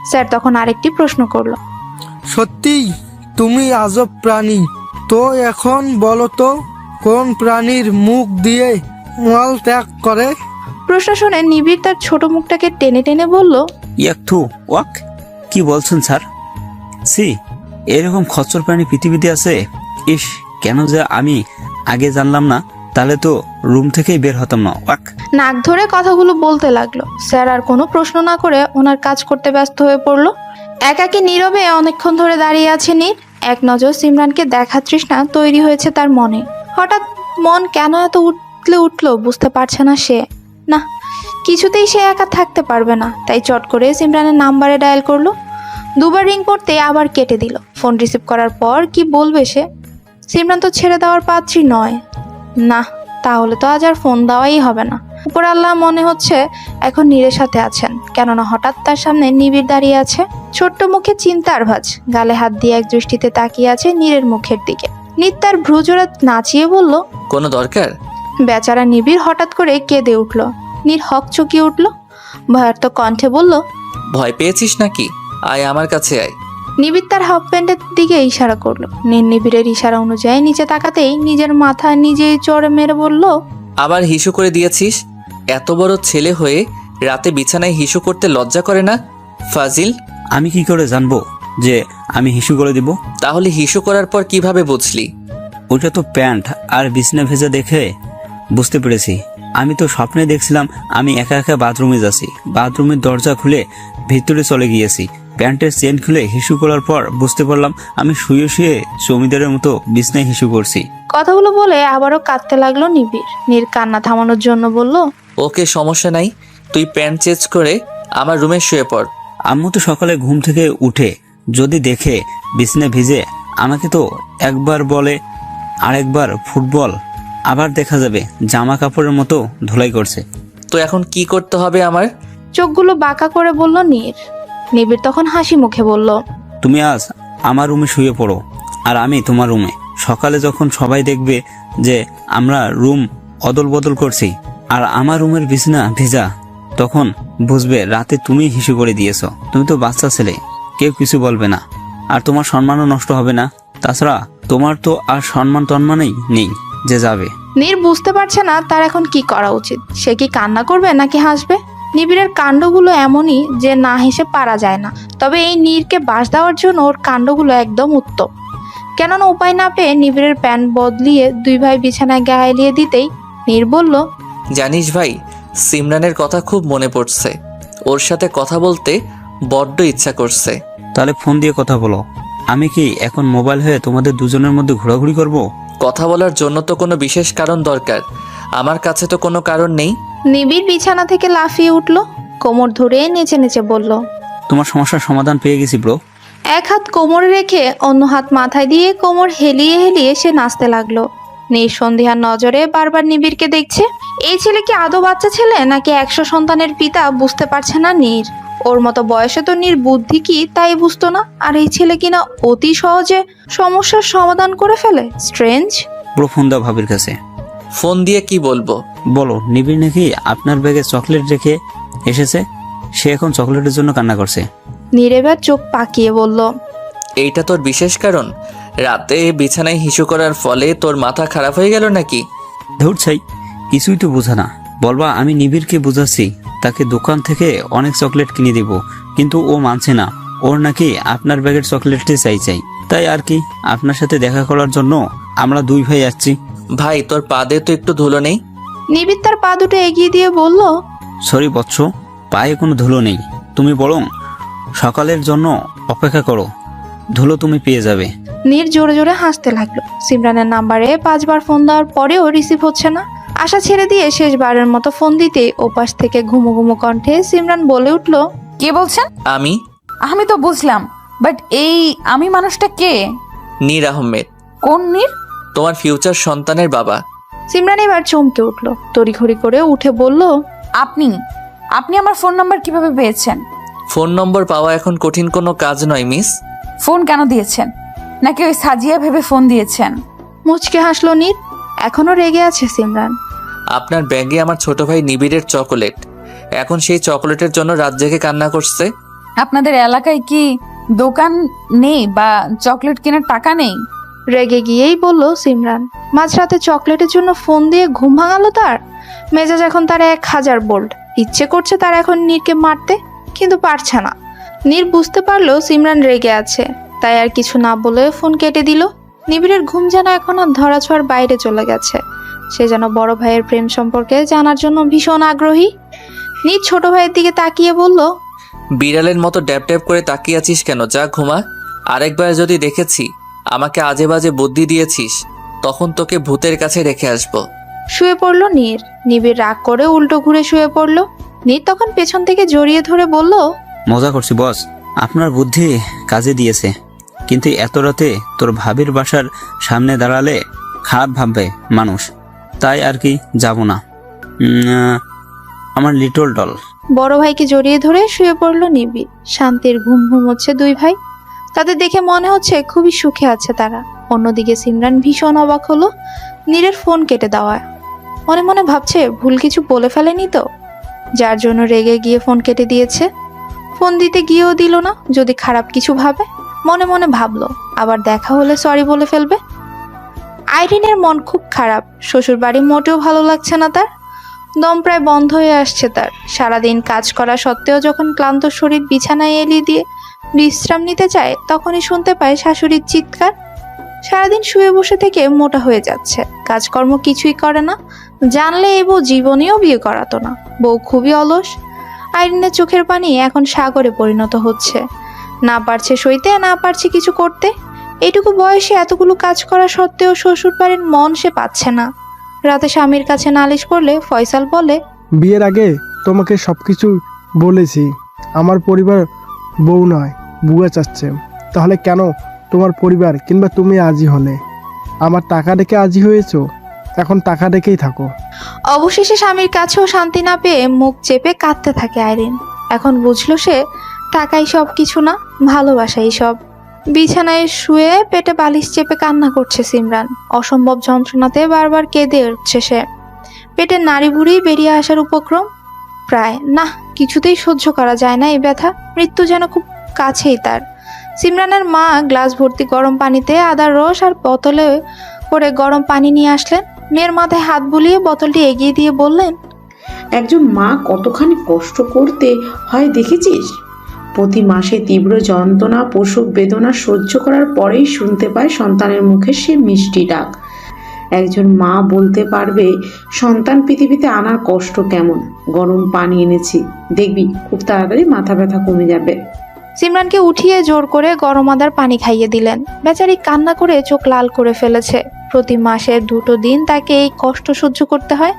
স্যার তখন আরেকটি প্রশ্ন করলো, সত্যিই তুমি আজব প্রাণী। তো এখন বলো তো কোন প্রাণীর মুখ দিয়ে মল ত্যাগ করে? প্রশ্ন শুনে নিবিড় তার ছোট মুখটাকে টেনে টেনে বলল, ইয়াকথু ওয়াক। কি বলছেন স্যার? সি, এরকম খচ্চর প্রাণী পৃথিবীতে আছে? ইস, কেন যে আমি আগে জানলাম না, তাহলে তো রুম থেকেই বের হতাম না। ওয়াক। নাক ধরে কথাগুলো বলতে লাগলো। স্যার আর কোনো প্রশ্ন না করে ওনার কাজ করতে ব্যস্ত হয়ে পড়লো। একাকী নীরবে অনেকক্ষণ ধরে দাঁড়িয়ে আছে নীর। এক নজর সিমরানকে দেখার তৃষ্ণা তৈরি হয়েছে তার মনে। হঠাৎ মন কেন এত উঠলো বুঝতে পারছে না সে। না, কিছুতেই সে একা থাকতে পারবে না। তাই চট করে সিমরানের নাম্বারে ডায়াল করলো। দুবার রিং করতে আবার কেটে দিল। ফোন রিসিভ করার পর কি বলবে সে? সিমরান তো ছেড়ে দেওয়ার পাত্রী নয়। না, তাহলে তো আজ আর ফোন দেওয়াই হবে না। উপর আল্লাহ মনে হচ্ছে এখন নীরের সাথে আছেন, কেননা হঠাৎ তার সামনে নিবিড় দাঁড়িয়ে আছে। ছোট্ট মুখে চিন্তার ভাঁজ, গালে হাত দিয়ে এক দৃষ্টিতে তাকিয়ে আছে নীরের মুখের দিকে। নীর তার ভ্রুজোড়া নাচিয়ে বলল, কোনো দরকার? বেচারা নিবিড় হঠাৎ করে কেঁদে উঠল। নীর হক চকিয়ে উঠল, ভয়ার্ত কণ্ঠে বলল, ভয় পেয়েছিস নাকি? আয় আমার কাছে আয়। নিবিড় তার হাফ প্যান্টের দিকে ইশারা করলো। নীর নিবিড়ের ইশারা অনুযায়ী নিচে তাকাতেই নিজের মাথা নিজেই চড়ে মেরে বলল, আবার হিসু করে দিয়েছিস? এত বড় ছেলে হয়ে রাতে বিছানায় হিসু করতে লজ্জা করে না ফাজিল? আমি কি করে জানবো যে আমি হিসু করে দিব? তাহলে হিসু করার পর কিভাবে বুঝলি? ওটা তো প্যান্ট আর বিছনা ভেজা দেখে বুঝতে পেরেছি। আমি তো স্বপ্নে দেখছিলাম আমি একা একা বাথরুমে যাচ্ছি। বাথরুমের দরজা খুলে ভিতরে চলে গিয়েছি। প্যান্টের চেন খুলে হিসু করার পর বুঝতে পারলাম আমি শুয়ে শুয়ে জমিদারের মতো বিছনায় হিসু করছি। কথাগুলো বলে আবারও কাঁদতে লাগলো নিবিড়। নীর কান্না থামানোর জন্য বলল, ওকে, সমস্যা নাই, তুই প্যান্ট চেঞ্জ করে আমার রুমে শুয়ে পড়। আম্মু তো সকালে ঘুম থেকে উঠে যদি দেখে বিছনা ভিজে, আমাকে তো একবার বলে আরেকবার ফুটবল, আবার দেখা যাবে জামা কাপড়ের মতো ধুলাই করছে। তো এখন কি করতে হবে আমার? চোখগুলো বাঁকা করে বলল নীর। নিবিড় তখন হাসি মুখে বলল, তুমি আজ আমার রুমে শুয়ে পড়ো আর আমি তোমার রুমে। সকালে যখন সবাই দেখবে যে আমরা রুম অদল বদল করছি আর আমার রুমের বিছানা ভেজা, তখন বুঝবে রাতে তুমি হিসু করে দিয়েছো। তুমি তো বাচ্চা ছেলে, কেউ কিছু বলবে না, আর তোমার সম্মানও নষ্ট হবে না। তাছাড়া তোমার তো আর সম্মান টন্মানেই নেই যে যাবে। নীর বুঝতে পারছে না তার এখন কি করা উচিত। সে কি কান্না করবে নাকি হাসবে? নিবিড়ের কাণ্ডগুলো এমনই যে না হেসে পারা যায় না। তবে এই নীরকে বাস দেওয়ার জন্য ওর কাণ্ডগুলো একদম উত্তম। কেননা উপায় না পেয়ে নিবিড়ের প্যান্ট বদলিয়ে দুই ভাই বিছানায় গায়ে এলিয়ে দিতেই নীর বলল, জানিস ভাই, সিমরানের কথা খুব মনে পড়ছে। ওর সাথে কথা বলতে বড্ড ইচ্ছা করছে। তাহলে ফোন দিয়ে কথা বলো। আমি কি এখন মোবাইল হয়ে তোমাদের দুজনের মধ্যে ঘোরাঘুরি করব? কথা বলার জন্য তো কোনো বিশেষ কারণ দরকার। আমার কাছে তো কোনো কারণ নেই। নিবিড় বিছানা থেকে লাফিয়ে উঠল, কোমর ধরে নেচে নেচে বলল, তোমার সমস্যার সমাধান পেয়ে গেছি ব্রো। এক হাত কোমরে রেখে অন্য হাত মাথায় দিয়ে কোমর হেলিয়ে হেলিয়ে সে নাচতে লাগলো। নিঃসন্দেহার নজরে বারবার নিবিড়কে দেখছে। এই ছেলে কি আদৌ বাচ্চা ছেলে নাকি 100 সন্তানের পিতা বুঝতে পারছে না নীর। ওর মতো বয়সে তো নীর বুদ্ধি কি তাই বুঝতো না, আর এই ছেলে কিনা অতি সহজে সমস্যার সমাধান করে ফেলে। স্ট্রেঞ্জ। ব্রো ফোন দাও ভাবির কাছে। ফোন দিয়ে কি বলবো? বলো নিবিড় নাকি আপনার ব্যাগে চকলেট রেখে এসেছে, সে এখন চকলেটের জন্য কান্না করছে। নীর এবার চোখ পাকিয়ে বলল, এইটা তোর বিশেষ কারণ? রাতে বিছানায় হিসু করার ফলে তোর মাথা খারাপ হয়ে গেল নাকি? ধুর ছাই, কিছুই তো বোঝা না। বলবা আমি নিবিড়কে বুঝাচ্ছি, তাকে দোকান থেকে অনেক চকলেট কিনে দিব, কিন্তু ও মানছে না। ওর নাকি আপনার ব্যাগের চকলেটই চাই। তাই আর কি, আপনার সাথে দেখা করার জন্য আমরা দুই ভাই আসছি। ভাই তোর পা দিয়ে তো একটু ধুলো নেই? নিবিড় তার পা দুটো এগিয়ে দিয়ে বলল, সরি বৎস, পায়ে কোনো ধুলো নেই। তুমি বরং সকালের জন্য অপেক্ষা করো, ধুলো তুমি পেয়ে যাবে। নীর জোরে জোরে হাসতে লাগলো। সিমরানের নাম্বারে 5 বার ফোন দেওয়ার পরেও রিসিভ হচ্ছে না। আশা ছেড়ে দিয়ে শেষবারের মতো ফোন দিতে ওপাশ থেকে ঘুমো ঘুমো কণ্ঠে সিমরান বলে উঠল, কে বলছেন? আমি তো বুঝলাম, বাট এই আমি মানুষটা কে? নীর আহমেদ। কোন নীর? তোমার ফিউচার সন্তানের বাবা। সিমরান এবার চমকে উঠল, তড়িঘড়ি করে উঠে বলল, আপনি আপনি আমার ফোন নাম্বার কিভাবে পেয়েছেন? ফোন নম্বর পাওয়া এখন কঠিন কোনো কাজ নয় মিস। ফোন কেন দিয়েছেন? নাকি ওই সাজিয়া ভেবে ফোন দিয়েছেন? মুচকে হাসলো নীর। এখনো রেগে আছে সিমরান। আপনার ব্যাগে আমার ছোট ভাই নিবিড়ের চকোলেট, এখন সেই চকোলেটের জন্য রাত জেগে কান্না করছে। আপনাদের এলাকায় কি দোকান নেই বা চকলেট কেনার টাকা নেই? রেগে গিয়েই বলল সিমরান। মাঝরাতে চকলেটের জন্য ফোন দিয়ে ঘুম ভাঙালো তার। মেজাজ এখন তার 1000 ভোল্ট। ইচ্ছে করছে তার এখন নীরকে মারতে, কিন্তু পারছে না। নীর বুঝতে পারলো সিমরান রেগে আছে, তাই আর কিছু না বলে ফোন কেটে দিল। নিবিড়ের ঘুম যেন এখন আর ধরাছোঁয়ার বাইরে চলে গেছে। সে যেন বড় ভাইয়ের প্রেম সম্পর্কে জানার জন্য ভীষণ আগ্রহী। নীর ছোট ভাইয়ের দিকে তাকিয়ে বলল, বিড়ালের মতো ড্যাপ ড্যাপ করে তাকিয়ে আছিস কেন? যা ঘুমা। আরেকবার যদি দেখেছি আমাকে আজে বাজে বুদ্ধি দিয়েছিস, তখন তোকে ভূতের কাছে রেখে আসবো। শুয়ে পড়ল নীর। নিবিড় রাগ করে উল্টো ঘুরে শুয়ে পড়ল। নীর তখন পেছন থেকে জড়িয়ে ধরে বলল, মজা করছি বস, আপনার বুদ্ধি কাজে দিয়েছে, কিন্তু এত রাতে তোর ভাবির বাসার সামনে দাঁড়ালে খারাপ ভাববে মানুষ, তাই আর কি যাব না। আমার লিটল ডল। বড় ভাইকে জড়িয়ে ধরে শুয়ে পড়ল নিবিড়। শান্তির ঘুম ঘুমোচ্ছে দুই ভাই। তাদের দেখে মনে হচ্ছে খুবই সুখে আছে তারা। অন্যদিকে সিমরান ভীষণ অবাক হলো নীরের ফোন কেটে দেওয়ায়। মনে মনে ভাবছে ভুল কিছু বলে ফেলেনি তো, যার জন্য রেগে গিয়ে ফোন কেটে দিয়েছে। ফোন দিতে গিয়েও দিল না, যদি খারাপ কিছু ভাবে। মনে মনে ভাবলো আবার দেখা হলে সরি বলে ফেলবে। আইরিনের মন খুব খারাপ। শ্বশুর বাড়ি মোটেও ভালো লাগছে না তার। দম প্রায় বন্ধ হয়ে আসছে তার। সারাদিন কাজ করা সত্ত্বেও যখন ক্লান্ত শরীর বিছানায় এলিয়ে দিয়ে বিশ্রাম নিতে চায়, তখনই শুনতে পায় শাশুড়ির চিৎকার। সারাদিন শুয়ে বসে থেকে মোটা হয়ে যাচ্ছে, কাজকর্ম কিছুই করে না। জানলে এই বউ জীবনেও বিয়ে করাতো না। বউ খুবই অলস। আইরিনের চোখের পানি এখন সাগরে পরিণত হচ্ছে। না পারছে সইতে, না পারছে কিছু করতে। এইটুকু বয়সে এতগুলো কাজ করা সত্ত্বেও শ্বশুর বাড়ির মন সে পাচ্ছে না। রাতে স্বামীর কাছে নালিশ করলে ফয়সাল বলে, বিয়ের আগে তোমাকে সবকিছু বলেছি, আমার পরিবার বউ নয় বুয়া চাচ্ছে। তাহলে কেন তোমার পরিবার কিংবা তুমি আজই হলে? আমার টাকা দেখে আজই হয়েছো, এখন টাকা দেখেই থাকো। অবশেষে স্বামীর কাছেও শান্তি না পেয়ে মুখ চেপে কাঁদতে থাকে আইরিন। এখন বুঝলো সে টাকাই সব কিছু না, ভালোবাসাই সব। বিছানায় শুয়ে পেটে বালিশ চেপে কান্না করছে সিমরান। অসম্ভব যন্ত্রণাতে বারবার কেঁদে উঠছে সে। পেটের নাড়ি ভুড়ি বেরিয়ে আসার উপক্রম প্রায়। না, কিছুতেই সহ্য করা যায় না এই ব্যথা। মৃত্যু যেন খুব কাছেই তার। সিমরানের মা গ্লাস ভর্তি গরম পানিতে আদার রস আর বোতলে করে গরম পানি নিয়ে আসলেন। মেয়ের মাথায় হাত বুলিয়ে বোতলটি এগিয়ে দিয়ে বললেন, একজন মা কতখানি কষ্ট করতে হয় দেখেছিস? প্রতি মাসে তীব্র যন্ত্রণা, প্রসব বেদনা সহ্য করার পরেই শুনতে পায় সন্তানের মুখে সে মিষ্টি ডাক। একজন মা বলতে পারবে সন্তান পৃথিবীতে আনার কষ্ট কেমন। গরম পানি এনেছি, দেখবি খুব তাড়াতাড়ি মাথা ব্যথা কমে যাবে। সিমরানকে উঠিয়ে জোর করে গরম আদার পানি খাইয়ে দিলেন। বেচারি কান্না করে চোখ লাল করে ফেলেছে। প্রতি মাসের 2টো দিন তাকে এই কষ্ট সহ্য করতে হয়।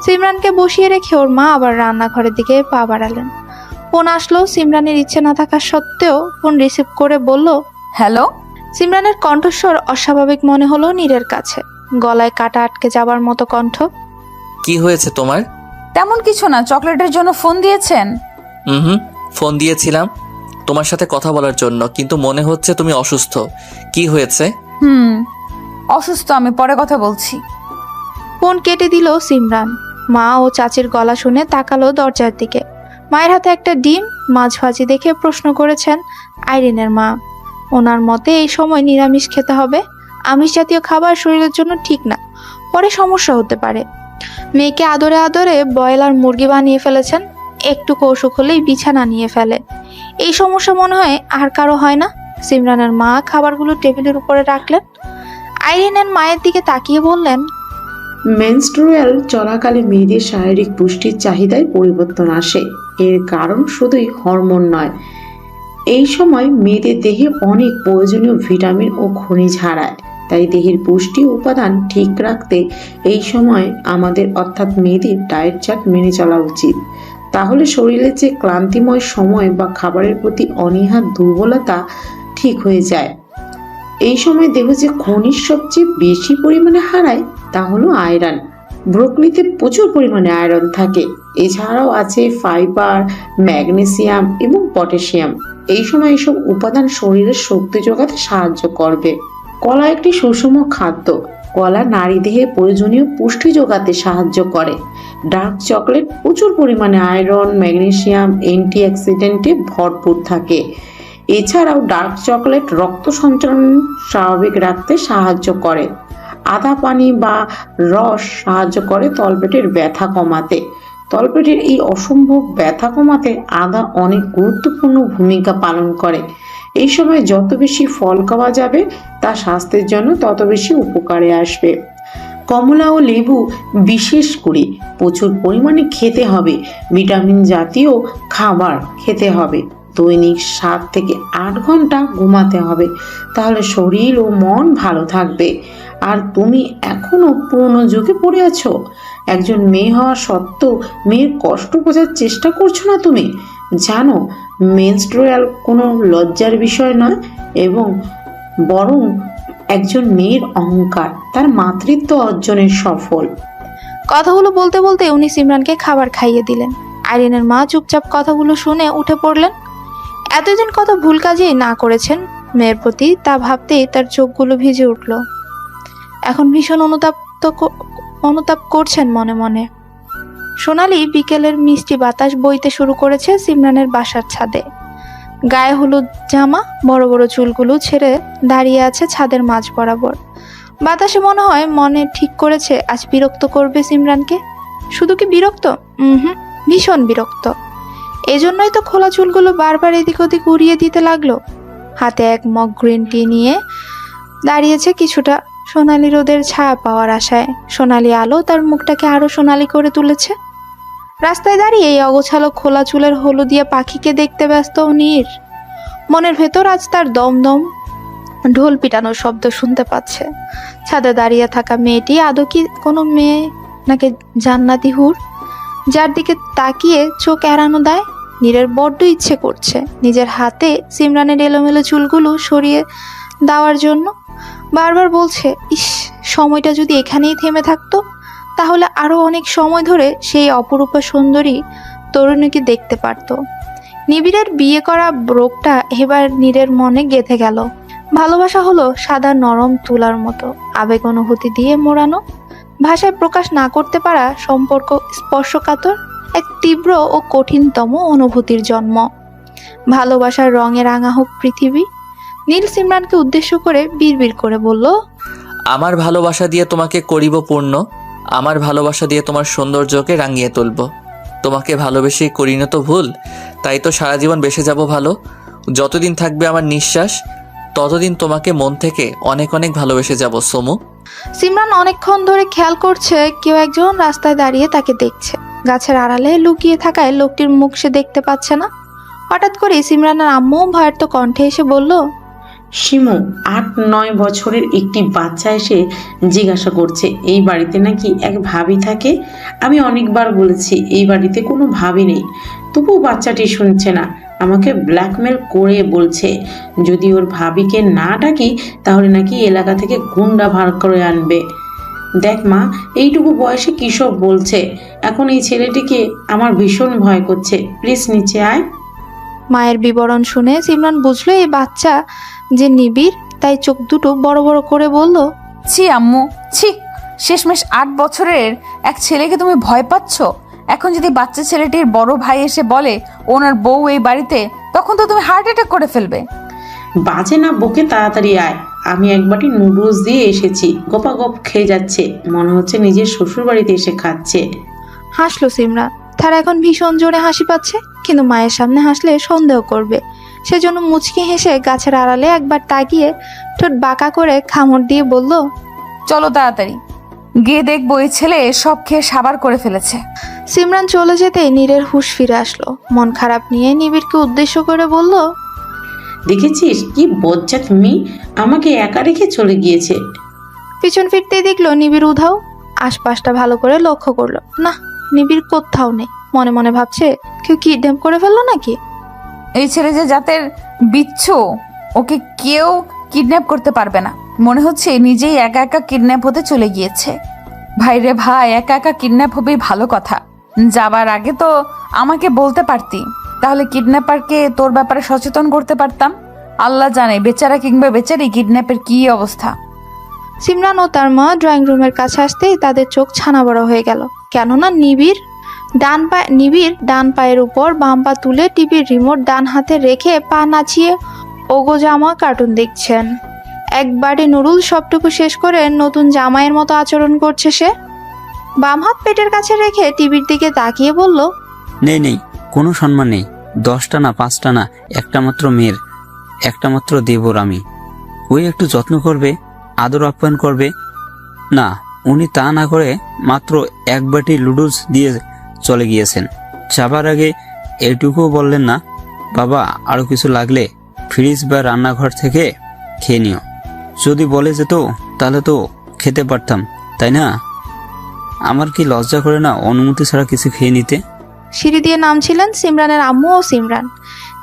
সিমরানকে বসিয়ে রেখে ওর মা আবার রান্নাঘরের দিকে পা বাড়ালেন। ফোন আসলো। সিমরানের ইচ্ছে না থাকা সত্ত্বেও ফোন রিসিভ করে বলল, হ্যালো। সিমরানের কণ্ঠস্বর অস্বাভাবিক মনে হলো নীরের কাছে। গলায় কাটা আটকে যাবার মতো কণ্ঠ। কি হয়েছে তোমার? তেমন কিছু না, চকলেটের জন্য ফোন দিয়েছেন? ফোন দিয়েছিলাম তোমার সাথে কথা বলার জন্য, কিন্তু মনে হচ্ছে তুমি অসুস্থ। কি হয়েছে? অসুস্থ আমি, পরে কথা বলছি। ফোন কেটে দিল সিমরান। মা ও চাচির গলা শুনে তাকালো দরজার দিকে। মায়ের হাতে একটা ডিম মাছ ভাজি দেখে প্রশ্ন করেছেন আইরিনের মা। ওনার মতে এই সময় নিরামিষ খেতে হবে। আমিষ জাতীয় খাবার শরীরের জন্য ঠিক না, পরে সমস্যা হতে পারে। মেয়েকে আদরে আদরে ব্রয়লার মুরগি বানিয়ে ফেলেছেন। একটু অসুখ হলেই বিছানা নিয়ে ফেলে। এই সমস্যা মনে হয় আর কারো হয় না। সিমরানের মা খাবারগুলো টেবিলের উপরে রাখলেন। আইরিনের মায়ের দিকে তাকিয়ে বললেন, মেনস্ট্রুয়াল চলাকালে মেয়েদের শারীরিক পুষ্টির চাহিদায় পরিবর্তন আসে। এর কারণ শুধুই হরমোন নয়, এই সময় মেয়েদের দেহে অনেক প্রয়োজনীয় ভিটামিন ও খনিজ হারায়। তাই দেহের পুষ্টি উপাদান ঠিক রাখতে এই সময় আমাদের অর্থাৎ মেয়েদের ডায়েট চার্ট মেনে চলা উচিত। তাহলে শরীরের যে ক্লান্তিময় সময় বা খাবারের প্রতি অনীহা দুর্বলতা ঠিক হয়ে যায়। এই সময় দেহ যে খনিজ সবচেয়ে বেশি পরিমাণে হারায় তা হলো আয়রন। ব্রোকলিতে প্রচুর পরিমাণে আয়রন থাকে। এছাড়াও আছে ফাইবার, ম্যাগনেসিয়াম এবং পটাশিয়াম। এই সময় এইসব উপাদান শরীরের শক্তি যোগাতে সাহায্য করবে। কলা একটি সুষম খাদ্য। কলা নারী দেহে প্রয়োজনীয় পুষ্টি যোগাতে সাহায্য করে। ডার্ক চকলেট প্রচুর পরিমাণে আয়রন, ম্যাগনেসিয়াম, অ্যান্টিঅক্সিডেন্টে ভরপুর থাকে। এছাড়াও ডার্ক চকলেট রক্ত সঞ্চালন স্বাভাবিক রাখতে সাহায্য করে। আদা পানি বা রস সাহায্য করে তলপেটের ব্যথা কমাতে। তলপেটের এই অসম্ভব ব্যথা কমাতে আদা অনেক গুরুত্বপূর্ণ ভূমিকা পালন করে। এই সময় যত বেশি ফল খাওয়া যাবে তা স্বাস্থ্যের জন্য তত বেশি উপকারে আসবে। কমলা ও লেবু বিশেষ করে প্রচুর পরিমাণে খেতে হবে। ভিটামিন জাতীয় খাবার খেতে হবে। দৈনিক 7 থেকে 8 ঘন্টা ঘুমাতে হবে, তাহলে শরীর ও মন ভালো থাকবে। আর তুমি এখনো পুরনো যুগে পড়ে আছো। একজন মেয়ে হওয়া সত্ত্বেও মেয়ের কষ্ট বোঝার চেষ্টা করছো না তুমি? জানো মেনস্ট্রুয়াল কোনো লজ্জার বিষয় নয়, এবং বরং একজন মেয়ের অহংকার, তার মাতৃত্ব অর্জনের সফল। কথাগুলো বলতে বলতে উনি সিমরানকে খাবার খাইয়ে দিলেন। আইরিনের মা চুপচাপ কথাগুলো শুনে উঠে পড়লেন। এতদিন কত ভুল কাজেই না করেছেন মেয়ের প্রতি তা ভাবতেই তার চোখগুলো ভিজে উঠল। এখন ভীষণ অনুতাপ করছেন মনে মনে। সোনালি বিকেলের মিষ্টি বাতাস বইতে শুরু করেছে সিমরানের বাসার ছাদে। গায়ে হলুদ জামা, বড় বড় চুলগুলো ছেড়ে দাঁড়িয়ে আছে ছাদের মাঝ বরাবর। বাতাসে মনে ঠিক করেছে আজ বিরক্ত করবে সিমরানকে। শুধু কি বিরক্ত? ভীষণ বিরক্ত। এজন্যই তো খোলা চুলগুলো বারবার এদিক ওদিক উড়িয়ে দিতে লাগলো। হাতে এক মগ গ্রিন টি নিয়ে দাঁড়িয়েছে কিছুটা সোনালি রোদের ছায়া পাওয়ার আশায়। সোনালি আলো তার মুখটাকে আরো সোনালি করে তুলেছে। রাস্তায় দাঁড়িয়ে এই অগোছালো খোলা চুলের হলুদিয়া পাখিকে দেখতে ব্যস্ত নীর। মনের ভেতর আজ তার দমদম ঢোল পিটানোর শব্দ শুনতে পাচ্ছে। ছাদে দাঁড়িয়ে থাকা মেয়েটি আদৌ কি কোনো মেয়ে নাকি জান্নাতি হুর, যার দিকে তাকিয়ে চোখ এড়ানো দেয়? নীরের বড্ড ইচ্ছে করছে নিজের হাতে সিমরানের এলোমেলো চুলগুলো সরিয়ে দেওয়ার জন্য। বারবার বলছে, ইস, সময়টা যদি এখানেই থেমে থাকতো, তাহলে আরো অনেক সময় ধরে সেই অপরূপা সুন্দরী তরুণীকে দেখতে পারত। নিবিড়ের বিয়ে করা রোগটা এবার নীরের মনে গেঁথে গেল। ভালোবাসা হলো সাদা নরম তুলার মতো, আবেগ অনুভূতি দিয়ে মোড়ানো, ভাষায় প্রকাশ না করতে পারা সম্পর্ক স্পর্শকাতর এক তীব্র ও কঠিনতম অনুভূতির জন্ম। ভালোবাসার রঙে রাঙা হোক পৃথিবী। নীল সিমরানকে উদ্দেশ্য করে বিড়বিড় করে বলল, আমার ভালোবাসা দিয়ে তোমাকে করিব পূর্ণ, আমার ভালোবাসা দিয়ে তোমার সৌন্দর্যকে রাঙিয়ে তুলব। তোমাকে ভালোবেসে করি না তো ভুল, তাই তো সারা জীবন বেসে যাব ভালো। যতদিন থাকবে আমার নিঃশ্বাস ততদিন তোমাকে মন থেকে অনেক অনেক ভালোবেসে যাব সমু। সিমরান অনেকক্ষণ ধরে খেয়াল করছে কেউ একজন রাস্তায় দাঁড়িয়ে তাকে দেখছে। গাছের আড়ালে লুকিয়ে থাকায় লোকটির মুখ সে দেখতে পাচ্ছে না। হঠাৎ করে সিমরানের আম্মু ভয়ার্ত কণ্ঠে এসে বলল, শিমু 8-9 বছরের একটি বাচ্চা এসে জিজ্ঞাসা করছে এই বাড়িতে নাকি এক ভাবি থাকে। আমি অনেকবার বলেছি এই বাড়িতে কোনো ভাবি নেই, তবুও বাচ্চাটি শুনছে না। আমাকে ব্ল্যাকমেল করে বলছে যদি ওর ভাবিকে না ডাকি তাহলে নাকি এলাকা থেকে গুন্ডা ভাড় করে আনবে। দেখ মা, এইটুকু বয়সে কী সব বলছে। এখন এই ছেলেটিকে আমার ভীষণ ভয় করছে, প্লিজ নিচে আয়। মায়ের বিবরণ শুনে সিমরান বুঝলো এই বাচ্চা যে নিবিড়, তাই চোখ দুটো বড় বড় করে বলল, ছি আম্মু, ছি। শেষমেশ 8 বছরের এক ছেলেকে তুমি ভয় পাচ্ছ? এখন যদি বাচ্চা ছেলেটির বড় ভাই এসে বলে ওনার বউ এই বাড়িতে, তখন তো তুমি হার্ট অ্যাটাক করে ফেলবে। বাজে না বকে তাড়াতাড়ি আয়। আমি এক বাটি নুডলস দিয়ে এসেছি, গপাগপ খেয়ে যাচ্ছে, মনে হচ্ছে নিজের শ্বশুর বাড়িতে এসে খাচ্ছে। হাসলো সিমরান। তার এখন ভীষণ জোরে হাসি পাচ্ছে, কিন্তু মায়ের সামনে হাসলে সন্দেহ করবে, সেজন্য মুচকি হেসে গাছের আড়ালে একবার তাকিয়ে ঠোঁট বাঁকা করে খামড় দিয়ে বলল, চলো তাড়াতাড়ি গিয়ে দেখবো এই ছেলে সব খেয়ে সাবার করে ফেলেছে। সিমরান চলে যেতেই নীরের হুঁশ ফিরে আসলো। মন খারাপ নিয়ে নিবিড়কে উদ্দেশ্য করে বলল, দেখেছিস কি বজ্জাত মেয়ে, আমাকে একা রেখে চলে গিয়েছে। পিছন ফিরতেই দেখলো নিবিড় উধাও। আশপাশটা ভালো করে লক্ষ্য করলো, না, নিবিড় কোথাও নেই। মনে মনে ভাবছে কেউ কিডন্যাপ করে ফেললো নাকি। এই ছেলে যে জাতের বিচ্ছু, ওকে কেউ কিডন্যাপ করতে পারবে না। মনে হচ্ছে নিজেই একা একা কিডন্যাপ হতে চলে গিয়েছে। ভাই রে ভাই, একা একা কিডন্যাপ হবেই ভালো কথা। যাবার আগে তো আমাকে বলতে পারতি, তাহলে কিডন্যাপারকে তোর ব্যাপারে সচেতন করতে পারতাম। আল্লাহ জানে বেচারা কিংবা বেচারি কিডন্যাপের কি অবস্থা। সিমরান ও তার মা ড্রয়িং রুমের কাছে আসতেই তাদের চোখ ছানা বড় হয়ে গেল, কেননা নিবিড় ডান পায়ের উপর বাম পা তুলে টিভির রিমোট ডান হাতে রেখে পা নাচিয়ে ওগো জামা কার্টুন দেখছেন। একবারে নুডলস সবটুকু শেষ করে নতুন জামাইয়ের মতো আচরণ করছে সে। বাম হাত পেটের কাছে রেখে টিভির দিকে তাকিয়ে বলল, নেই নেই, কোনো সম্মান নেই। 10টা না 5টা না, একটা মাত্র মেয়ের, একটা মাত্র দেবর আমি। ওই একটু যত্ন করবে, আদর আপ্যায়ন করবে না, উনি তা না করে মাত্র এক বাটি নুডলস দিয়ে চলে গিয়েছেন। যাবার আগে এটুকুও বললেন না, বাবা আরো কিছু লাগলে ফ্রিজ বা রান্নাঘর থেকে খেয়ে নিও। যদি বলে যেত তাহলে তো খেতে পারতাম, তাই না? আমার কি লজ্জা করে না অনুমতি ছাড়া কিছু খেয়ে নিতে? সিঁড়ি দিয়ে নামছিলেন সিমরানের আম্মু ও সিমরান।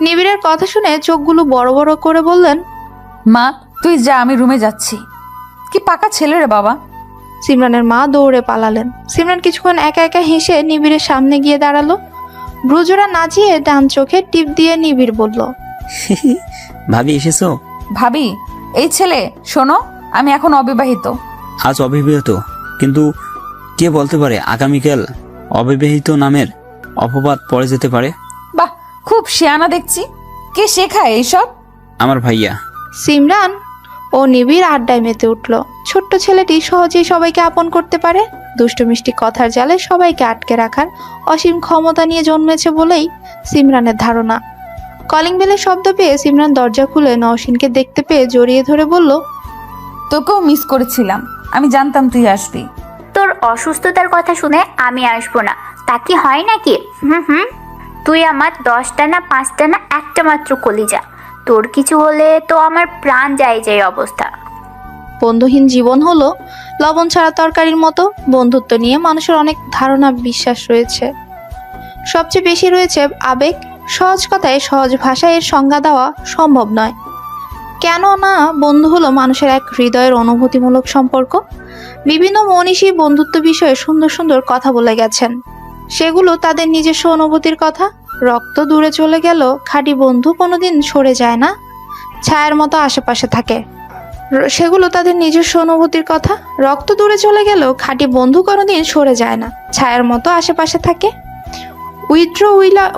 নিবিড়ের কথা শুনে চোখগুলো বড় বড় করে বললেন, মা তুই যা, আমি রুমে যাচ্ছি। কি পাকা ছেলে রে বাবা। সিমরানের মা দৌড়ে পালালেন। সিমরান কিছুক্ষণ একা একা হেসে নিবিড়ের সামনে গিয়ে দাঁড়ালো। ব্রুজোরা নাচিয়ে ডান চোখে টিপ দিয়ে নিবিড় বলল, ভাবি এসেছো? ভাবি? এই ছেলে শোনো, আমি এখন অবিবাহিত। আজ অবিবাহিত? কিন্তু কে বলতে পারে আগামীকাল অবিবাহিত নামের অপবাদ পড়ে যেতে পারে। বাহ, খুব শিয়ানা দেখছি। কে শেখায় এইসব? আমার ভাইয়া। সিমরান ও নিবিড় আড্ডায় মেতে উঠল। ছোট্ট ছেলেটি সহজেই সবাইকে আপন করতে পারে। দুষ্ট মিষ্টি কথার জালে সবাইকে আটকে রাখার অসীম ক্ষমতা নিয়ে জন্মেছে বলেই সিমরানের ধারণা। কলিং বেলের শব্দ পেয়ে সিমরান দরজা খুলে নওশিনকে দেখতে পেয়ে জড়িয়ে ধরে বলল, তোকেও মিস করেছিলাম, আমি জানতাম তুই আসবি। তোর অসুস্থতার কথা শুনে আমি আসবো না তা কি হয় নাকি? তুই আমার 10টা না 5টা না একটা মাত্র কলিজা। তোর কিছু হলে তো আমার প্রাণ যায় অবস্থা। বন্ধুহীন জীবন হলো লবণ ছাড়া তরকারির মতো। বন্ধুত্ব নিয়ে মানুষের অনেক ধারণা বিশ্বাস রয়েছে, সবচেয়ে বেশি রয়েছে আবেগ। সহজ কথায় সহজ ভাষায় এর সংজ্ঞা দেওয়া সম্ভব নয়। কেন না, বন্ধু হলো মানুষের এক হৃদয়ের অনুভূতিমূলক সম্পর্ক। বিভিন্ন মনীষী বন্ধুত্ব বিষয়ে সুন্দর সুন্দর কথা বলে গেছেন, সেগুলো তাদের নিজস্ব অনুভূতির কথা। রক্ত দূরে চলে গেল, খাঁটি বন্ধু কোনোদিন সরে যায় না, ছায়ার মতো আশেপাশে থাকে। সেগুলো তাদের নিজস্ব অনুভূতির কথা। রক্ত দূরে চলে গেল, খাঁটি বন্ধু কোনোদিন সরে যায় না, ছায়ার মতো আশেপাশে থাকে। উইড্রো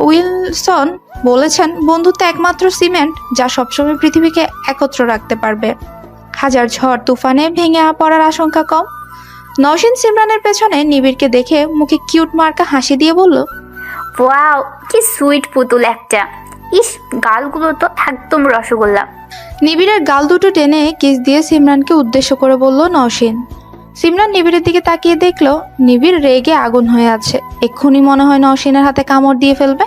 উইলসন বলেছেন, বন্ধুত্ব একমাত্র সিমেন্ট যা সবসময় পৃথিবীকে একত্র রাখতে পারবে। হাজার ঝড় তুফানে ভেঙে পড়ার আশঙ্কা কম। নওশীন সিমরানের পেছনে নিবিড়কে দেখে মুখে কিউট মার্কা হাসি দিয়ে বলল, ওয়াও, কি সুইট পুতুল একটা। ইস, গালগুলো তো একদম রসগোল্লা। নিবিড়ের গাল দুটো টেনে কিস দিয়ে সিমরানকে উদ্দেশ্য করে বলল নওশীন। সিমরান নিবিড়ের দিকে তাকিয়ে দেখলো নিবিড় রেগে আগুন হয়ে আছে। এক্ষুনি মনে হয় নওশীনের হাতে কামড় দিয়ে ফেলবে।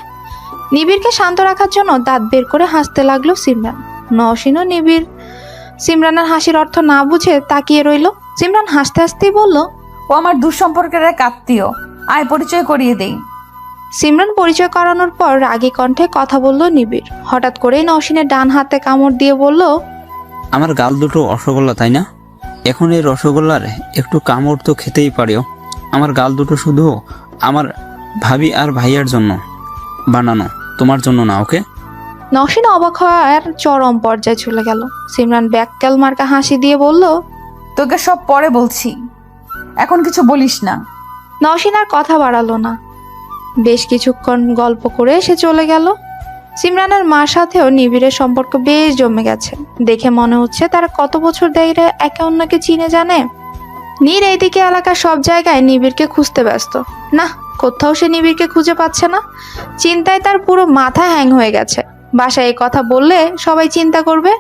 নিবিড়কে শান্ত রাখার জন্য দাঁত বের করে হাসতে লাগলো সিমরান। নওশীনও নিবিড় সিমরানের হাসির অর্থ না বুঝে তাকিয়ে রইল। সিমরান হাসতে হাসতেই বলল, ও আমার দুঃসম্পর্কের এক আত্মীয়, আয় পরিচয় করিয়ে দেই। সিমরান পরিচয় করানোর পর রাগী কণ্ঠে কথা বলল নিবিড়। হঠাৎ করেই নওশীনের ডান হাতে কামড় দিয়ে বলল, আমার গাল দুটো রসগোল্লা, তাই না? এখন এই রসগোল্লার একটু কামড় তো খেতেই পারিও। আমার গাল দুটো শুধু আমার ভাবি আর ভাইয়ার জন্য বানানো, তোমার জন্য না, ওকে? নওশীন অবাক হওয়ার চরম পর্যায়ে চলে গেল। সিমরান ব্যাককেল মার্কা হাসি দিয়ে বলল, তোকে সব পরে বলছি, এখন কিছু বলিস না। নওশীন আর কথা বাড়ালো না। বেশ কিছুক্ষণ গল্প করে সে চলে গেল। সিমরানের মার সাথেও নিবিড়ের সম্পর্ক বেশ জমে গেছে। দেখে মনে হচ্ছে তারা কত বছর ধরে একে অন্যকে চিনে জানে। নীর এইদিকে এলাকার সব জায়গায় নিবিড়কে খুঁজতে ব্যস্ত। না, কোথাও সে নিবিড়কে খুঁজে পাচ্ছে না। চিন্তায় তার পুরো মাথা হ্যাং হয়ে গেছে। বাসায় এই কথা বললে সবাই চিন্তা করবে,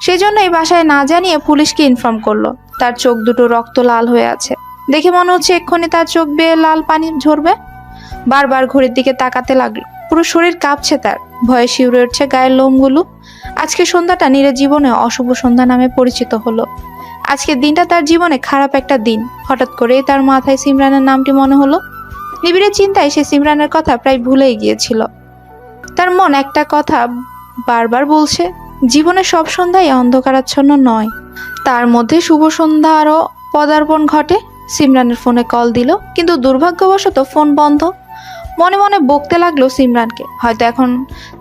সেজন্যই বাসায় না জানিয়ে পুলিশকে ইনফর্ম করলো। তার চোখ দুটো রক্ত লাল হয়ে আছে। দেখে মনে হচ্ছে এক্ষুনি তার চোখ বেয়ে লাল পানি ঝরবে। বারবার ঘড়ির দিকে তাকাতে লাগলো। পুরো শরীর কাঁপছে তার, ভয়ে শিউরে উঠছে গায়ের লোমগুলো। আজকে সন্ধ্যাটা নীরের জীবনে অশুভ সন্ধ্যা নামে পরিচিত হলো। আজকের দিনটা তার জীবনে খারাপ একটা দিন। হঠাৎ করেই তার মাথায় সিমরানের নামটি মনে হলো। নিবিড়ের চিন্তায় সে সিমরানের কথা প্রায় ভুলেই গিয়েছিল। তার মন একটা কথা বারবার বলছে, জীবনের সব সন্ধ্যাই অন্ধকারাচ্ছন্ন নয়। তার মধ্যে শুভ সন্ধ্যারও পদার্পণ ঘটে। সিমরানের ফোনে কল দিল, কিন্তু দুর্ভাগ্যবশত ফোন বন্ধ। মনে মনে বকতে লাগলো সিমরানকে, হয়তো এখন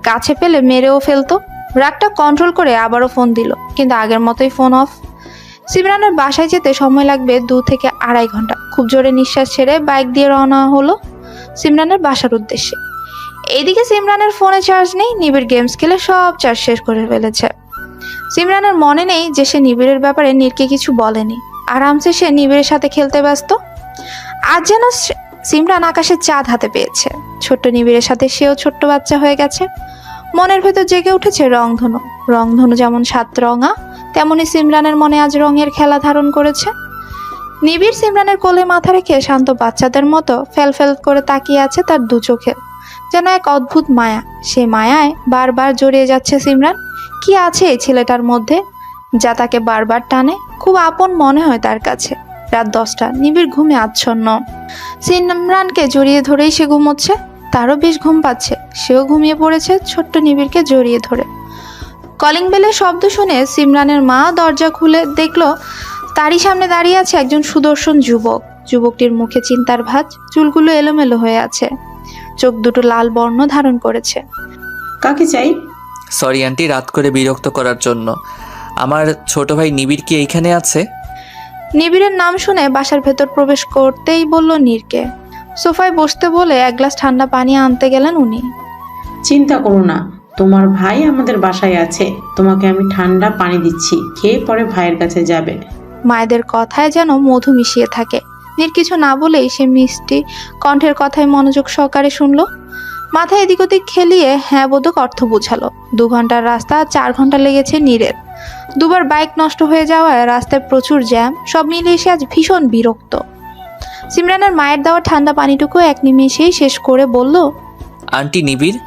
কাছে পেলে মেরেও ফেলতো। রাগটা কন্ট্রোল করে আবারও ফোন দিল, কিন্তু আগের মতোই ফোন অফ। সিমরানের বাসায় যেতে সময় লাগবে 2 থেকে 2.5 ঘন্টা। খুব জোরে নিঃশ্বাস ছেড়ে বাইক দিয়ে রওনা হলো সিমরানের বাসার উদ্দেশ্যে। এইদিকে সিমরানের ফোনে চার্জ নেই। নিবিড় গেমস খেলে সব চার্জ শেষ করে ফেলেছে। সিমরানের মনে নেই যে সে নিবিড়ের ব্যাপারে নীরকে কিছু বলেনি। আরামসে সে নিবিড়ের সাথে খেলতে ব্যস্ত। আজ যেন সিমরান আকাশের চাঁদ হাতে পেয়েছে। ছোট্ট নিবিড়ের সাথে সেও ছোট্ট বাচ্চা হয়ে গেছে। মনের ভেতর জেগে উঠেছে রংধনু। রংধনু যেমন 7 রঙা, তেমনি সিমরানের মনে আজ রঙের খেলা ধারণ করেছে। নিবিড় সিমরানের কোলে মাথা রেখে শান্ত বাচ্চাদের মতো ফেল করে তাকিয়ে আছে তার 2 চোখে। যেন এক অদ্ভুত মায়া। সে মায়ায় বারবার জড়িয়ে যাচ্ছে সিমরান। কি আছে এই ছেলেটার মধ্যে যা তাকে বারবার টানে? খুব আপন মনে হয় তার কাছে। রাত 10টা, নিবিড় ঘুমে আচ্ছন্ন। সিমরানকে জড়িয়ে ধরেই সে ঘুমোচ্ছে। তারও বেশ ঘুম পাচ্ছে। সেও ঘুমিয়ে পড়েছে ছোট্ট নিবিড়কে জড়িয়ে ধরে। কলিং বেলের শব্দ শুনে সিমরানের মা দরজা খুলে দেখলো তারই সামনে দাঁড়িয়ে আছে একজন সুদর্শন যুবক। যুবকটির মুখে চিন্তার ভাঁজ, চুলগুলো এলোমেলো হয়ে আছে, চোখ দুটো লাল বর্ণ ধারণ করেছে। কাকে চাই? সরি আন্টি, রাত করে বিরক্ত করার জন্য। আমার ছোট ভাই নিবিড় কি এইখানে আছে? নিবিড়ের নাম শুনে বাসার ভেতর প্রবেশ করতেই বলল নীরকে। সোফায় বসতে বলে 1 গ্লাস ঠান্ডা পানি আনতে গেলেন উনি। চিন্তা করো না, তোমার ভাই আমাদের বাসায় আছে। তোমাকে আমি ঠান্ডা পানি দিচ্ছি, খেয়ে পরে ভাইয়ের কাছে যাবে। মায়েদের কথায় যেন মধু মিশিয়ে থাকে। নীর কিছু না বলেই সে মিষ্টি কণ্ঠের কথায় মনোযোগ সহকারে শুনলো। মাথায় এদিক ওদিক খেলিয়ে হ্যাঁ বোধক অর্থ বোঝালো। 2 ঘন্টার রাস্তা 4 ঘন্টা লেগেছে নীরের। 2বার বাইক নষ্ট হয়ে যাওয়ায় রাস্তায় প্রচুর জ্যাম। সব মিলিয়ে সে আজ ভীষণ বিরক্ত। সিমরানের মায়ের দেওয়া ঠান্ডা পানিটুকু এক নিমেষেই শেষ করে বলল, আন্টি নিবিড়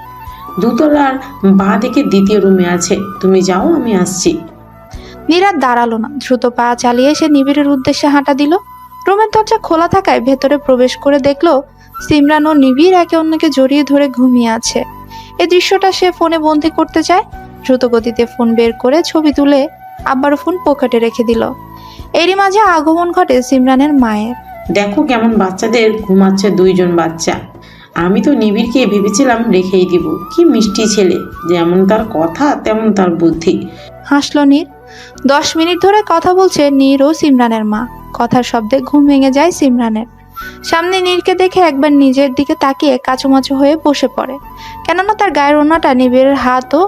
2 তলার বাঁ দিকে 2য় রুমে আছে, তুমি যাও, আমি আসছি। নীর আর দাঁড়ালো না, দ্রুত পা চালিয়ে সে নিবিড়ের উদ্দেশ্যে হাঁটা দিল। রুমের দরজা খোলা থাকায় ভেতরে প্রবেশ করে দেখলো সিমরান ও নিবিড় একে অন্যকে জড়িয়ে ধরে ঘুমিয়ে আছে। এই দৃশ্যটা সে ফোনে বন্দি করতে চায়। দ্রুত গতিতে ফোন বের করে ছবি তুলে আবারও ফোন পকেটে রেখে দিল। এরই মাঝে আগমন ঘটে সিমরানের মায়ের। দেখো কেমন বাচ্চাদের ঘুমাচ্ছে 2 জন বাচ্চা। আমি তো নিবিড়কে ভেবেছিলাম রেখেই দিব। কি মিষ্টি ছেলে, যেমন তার কথা তেমন তার বুদ্ধি। হাসলো নীর। 10 মিনিট ধরে কথা বলছে নীর ও সিমরানের মা। কথার শব্দে ঘুম ভেঙে যায় সিমরানের। সামনে নীরকে দেখে একবার নিজের দিকে তাকিয়ে কাচুমাচু হয়ে বসে পড়ে, কেননা তার গায়ের ওড়নাটা নিবিড়ের হাত ও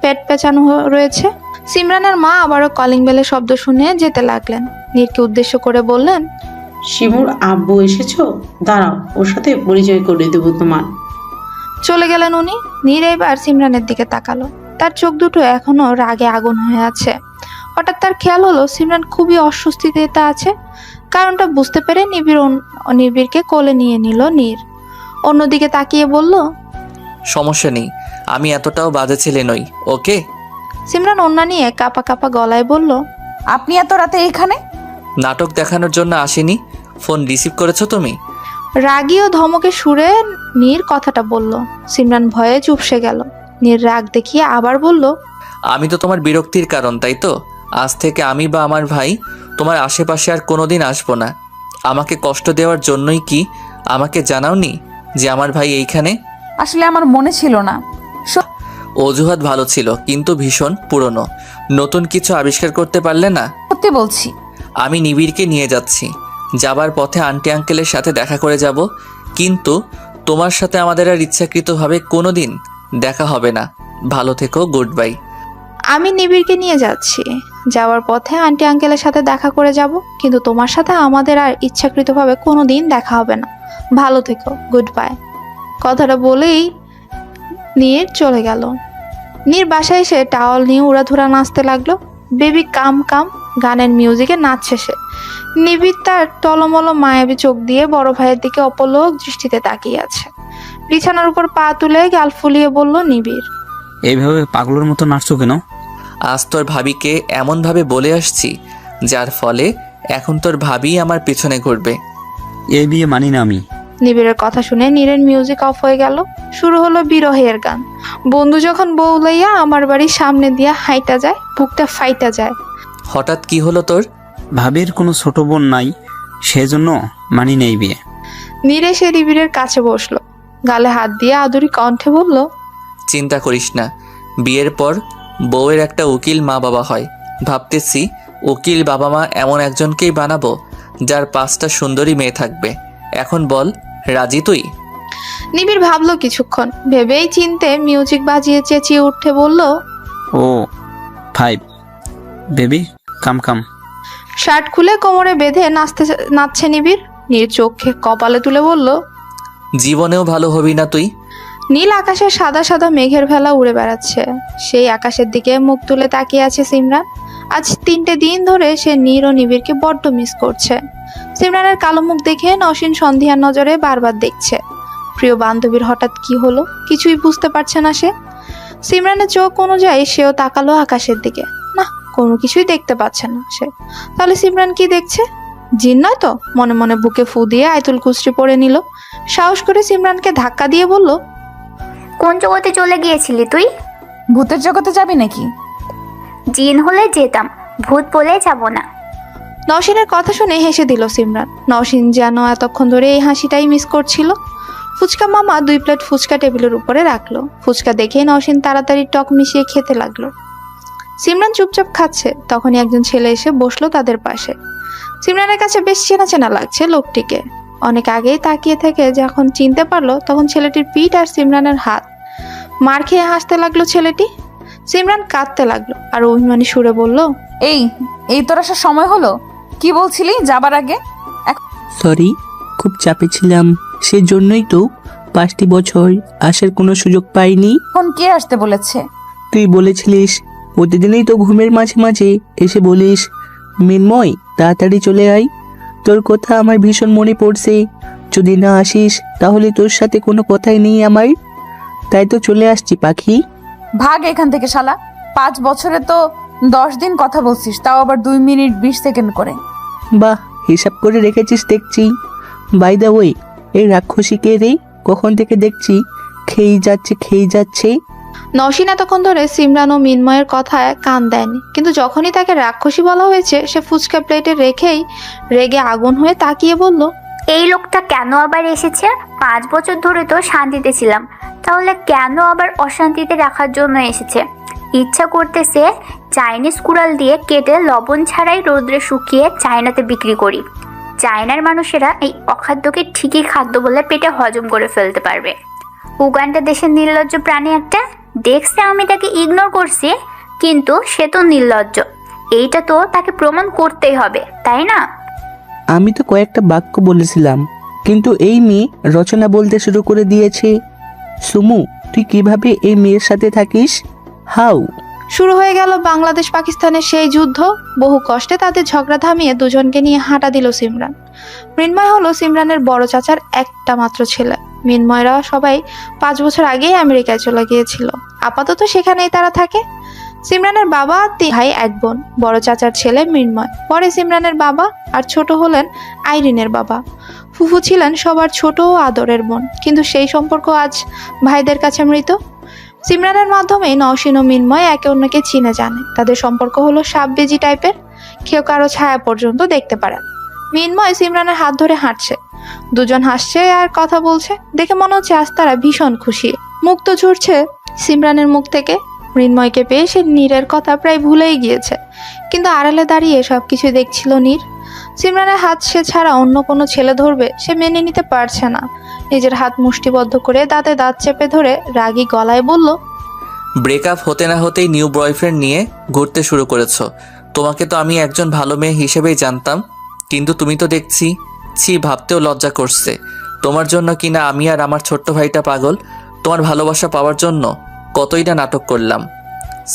পেট পেঁচানো রয়েছে। সিমরানের মা আবারও কলিং বেলের শব্দ শুনে যেতে লাগলেন। নীরকে উদ্দেশ্য করে বললেন, শিমুর আব্বু এসেছো? দাঁড়াও, ওর সাথে পরিচয় করে দেবো তোমার। চলে গেলেন উনি। নীর এবার সিমরানের দিকে তাকালো। তার চোখ দুটো এখনো রাগে আগুন হয়ে আছে। হঠাৎ তার খেয়াল হলো সিমরান খুবই অস্বস্তিতে আছে। কারণটা বুঝতে পেরে নিবিড়কে কোলে নিয়ে নিল নীর। অন্যদিকে তাকিয়ে বলল, সমস্যা নেই, আমি এতটাও বাজে ছেলে নই, ওকে? সিমরান ওন্না নিয়ে কাপা কাপা গলায় বলল, আপনি এত রাতে এখানে? নাটক দেখানোর জন্য আসিনি। ফোন রিসিভ করেছো তুমি? রাগী ও ধমকে সুরে নীর কথাটা বলল। সিমরান ভয়ে চুপসে গেল। নীর রাগ দেখিয়ে আবার বলল, আমি তো তোমার বিরক্তির কারণ, তাই তো? আজ থেকে আমি বা আমার ভাই তোমার আশেপাশে আর কোনোদিন আসবো না। আমাকে কষ্ট দেওয়ার জন্যই কি আমাকে জানাওনি যে আমার ভাই এইখানে? আসলে আমার মনে ছিল না। অজুহাত ভালো ছিল, কিন্তু ভীষণ পুরনো। নতুন কিছু আবিষ্কার করতে পারলে না? সত্যি বলছি। আমি নিবিড়কে নিয়ে যাচ্ছি। যাবার পথে আন্টি আঙ্কেলের সাথে দেখা করে যাব, কিন্তু তোমার সাথে আমাদের আর ইচ্ছাকৃতভাবে কোনোদিন দেখা হবে না। ভালো থেকো, গুড বাই। আমি নিবিড়কে নিয়ে যাচ্ছি। যাওয়ার পথে আন্টি আঙ্কেলের সাথে দেখা করে যাব, কিন্তু তোমার সাথে আমাদের আর ইচ্ছাকৃতভাবে কোনোদিন দেখা হবে না। ভালো থেকো, গুড বাই। কথাটা বলেই নীর চলে গেল। নীর বাসায় এসে টাওয়াল নিয়ে উড়াধুরা নাচতে লাগলো। বেবি কাম কাম গানের মিউজিকে নাচছে সে। নিবিড় তার টলমল মায়াবী চোখ দিয়ে বড় ভাইয়ের দিকে অপলক দৃষ্টিতে তাকিয়ে আছে। বিছানার উপর পা তুলে গাল ফুলিয়ে বলল নিবিড়, এইভাবে পাগলের মতো নাচছো কেন? আজ তোর ভাবিকে এমনভাবে বলে আসছি, যার ফলে এখন তোর ভাবি আমার পিছনে ঘুরবে। এই বিয়ে মানি না আমি। নিবিড়ের কথা শুনে নীরের মিউজিক অফ হয়ে গেল। শুরু হলো বিরহের গান। বন্ধু যখন বউ লইয়া আমার বাড়ির সামনে দিয়া হাইটা যায়, বুকটা ফাইটা যায়। হঠাৎ কি হলো তোর? ভাবির কোনো ছোট বোন নাই, সেজন্য মানি নেই বিয়ে। নীরে সে নিবিড়ের কাছে বসলো, গালে হাত দিয়ে আদুরি কণ্ঠে বলল, চিন্তা করিস না, বিয়ের পর বউয়ের একটা উকিল মা বাবা হয়। ভাবতেছি উকিল বাবা মা এমন একজনকেই বানাবো যার 5টা সুন্দরী মেয়ে থাকবে। এখন বল, রাজি তুই? নিবিড় ভাবলো কিছুক্ষণ, ভেবেই চিনতে মিউজিক বাজিয়ে চেঁচিয়ে উঠে বলল, ও 5 বেবি কাম কাম। শার্ট খুলে কোমরে বেঁধে নাচছে নিবিড়। নীর চোখে কপালে তুলে বলল, জীবনেও ভালো হবি না তুই। নীল আকাশে সাদা সাদা মেঘের ভেলা উড়ে বেড়াচ্ছে। সেই আকাশের দিকে মুখ তুলে তাকিয়ে আছে সিমরান। আজ 3টে দিন ধরে সে নীর ও নিবিড়কে বড্ড মিস করছে। সিমরানের কালো মুখ দেখে নসীন সন্ধিয়ার নজরে বারবার দেখছে। প্রিয় বান্ধবীর হঠাৎ কি হলো কিছুই বুঝতে পারছে না সে। সিমরানের চোখ অনুযায়ী সেও তাকালো আকাশের দিকে। না, কোনো কিছুই দেখতে পাচ্ছে না সে। তাহলে সিমরান কি দেখছে? জিন নয় তো? মনে মনে বুকে ফু দিয়ে আয়তুল কুসরি পড়ে নিল। সাহস করে সিমরানকে ধাক্কা দিয়ে বলল, কোন জগতে চলে গিয়েছিলি তুই? ভূতের জগতে যাবি নাকি? জিন হলে যেতাম, ভূত বলে যাব না। নওশিনের কথা শুনে হেসে দিল সিমরান। নওশিন যেন এতক্ষণ ধরে এই হাসিটাই মিস করছিল। ফুচকা মামা 2 প্লেট ফুচকা টেবিলের উপরে রাখলো। ফুচকা দেখে নওশিন তাড়াতাড়ি টক মিশিয়ে খেতে লাগলো। সিমরান চুপচাপ খাচ্ছে। তখনই একজন ছেলে এসে বসলো তাদের পাশে। সিমরানের কাছে বেশ চেনা চেনা লাগছে লোকটিকে। অনেক আগেই তাকিয়ে থেকে যখন চিনতে পারলো, তখন ছেলেটির পিঠ আর সিমরানের হাত। মার খেয়ে হাসতে লাগলো ছেলেটি। সিমরান কাঁদতে লাগলো আর অভিমানী সুরে বলল, এই তোর আসার সময় হলো? কি বলছিলি যাবার আগে? সরি, খুব চাপে ছিলাম, সেজন্যই তো 5টি বছর আসার কোনো সুযোগ পাইনি। এখন কে আসতে বলেছে? তুই বলেছিলিস, প্রতিদিনই তো ঘুমের মাঝে মাঝে এসে বলিস, মিন্ময় তাড়াতাড়ি চলে আয়, তোর কথা আমার ভীষণ মনে পড়ছে, যদি না আসিস তাহলে তোর সাথে কোনো কথাই নেই আমার, তাই তো চলে আসছি পাখি। ভাগ এখান থেকে শালা। 5 বছরে তো 10 দিন কথা বলছিস, তাও আবার 2 মিনিট 20 সেকেন্ড করে। বাহ, হিসাব করে রেখেছিস দেখছি। বাই দ্য ওয়ে, এই রাক্ষসী কে রে? কখন থেকে দেখছি খেয়েই যাচ্ছে। নওশিন এতক্ষণ ধরে সিমরান ও মিন্ময়ের কথায় কান দেয়নি, কিন্তু যখনই তাকে রাক্ষসী বলা হয়েছে সে ফুচকা প্লেটে রেখেই রেগে আগুন হয়ে তাকিয়ে বলল, এই লোকটা কেন আবার এসেছে? 5 বছর ধরে তো শান্তিতে ছিলাম, তাহলে কেন আবার অশান্তিতে রাখার জন্য এসেছে? ইচ্ছা করতেছে চাইনিজ কুড়াল দিয়ে কেটে লবণ ছাড়াই রোদ্রে শুকিয়ে চায়নাতে বিক্রি করি। চায়নার মানুষেরা এই অখাদ্যকে ঠিকই খাদ্য বলে পেটে হজম করে ফেলতে পারবে। উগান্ডা দেশের নির্লজ্জ প্রাণী একটা। দেখছে আমি তাকে ইগনোর করছি, কিন্তু সে তো নির্লজ্জ। এইটা তো তাকে প্রমাণ করতেই হবে, তাই না? আমি তো কয়েকটা বাক্য বলেছিলাম, কিন্তু এই মেয়ে রচনা বলতে শুরু করে দিয়েছে। সুমু, তুই কিভাবে এই মেয়ের সাথে থাকিস? হাউ? শুরু হয়ে গেল বাংলাদেশ পাকিস্তানের সেই যুদ্ধ। বহু কষ্টে তাদের ঝগড়া থামিয়ে দুজনকে নিয়ে হাঁটা দিল সিমরান। মৃন্ময় হলো সিমরানের বড় চাচার একটা মাত্র ছেলে। মৃন্ময়রা সবাই 5 বছর আগেই আমেরিকায় চলে গিয়েছিল। আপাতত সেখানেই তারা থাকে। সিমরানের বাবা 3 ভাই 1 বোন। বড় চাচার ছেলে মৃন্ময়, পরে সিমরানের বাবা, আর ছোট হলেন আইরিনের বাবা। ফুফু ছিলেন সবার ছোট ও আদরের বোন, কিন্তু সেই সম্পর্ক আজ ভাইদের কাছে মৃত। সিমরানের মাধ্যমে নওশিন ও মৃন্ময় একে অন্যকে চিনে জানে। তাদের সম্পর্ক হলো সাববেজি টাইপের, কেউ কারো ছায়া পর্যন্ত দেখতে পারে। মৃন্ময় সিমরানের হাত ধরে হাঁটছে, দুজন হাসছে আর কথা বলছে। দেখে মনে হচ্ছে আজ তারা ভীষণ খুশি। মুক্ত ঝরছে সিমরানের মুখ থেকে। মৃন্ময়কে পেয়ে সে নীরের কথা প্রায় ভুলেই গিয়েছে, কিন্তু আড়ালে দাঁড়িয়ে সবকিছু দেখছিল নীর। সিমরানের হাত সে ছাড়া অন্য কোনো ছেলে ধরবে সে মেনে নিতে পারছে না। নিজের হাত মুষ্টিবদ্ধ করে দাঁতে দাঁত চেপে ধরে রাগী গলায় বলল, ব্রেকআপ হতে না হতেই নিউ বয়ফ্রেন্ড নিয়ে ঘুরতে শুরু করেছো। তোমাকে তো আমি একজন ভালো মেয়ে হিসেবেই জানতাম, কিন্তু তুমি তো দেখছি, ছি, ভাবতেও লজ্জা করছে। তোমার জন্য কিনা আমি আর আমার ছোট্ট ভাইটা পাগল। তোমার ভালোবাসা পাওয়ার জন্য কতই না নাটক করলাম।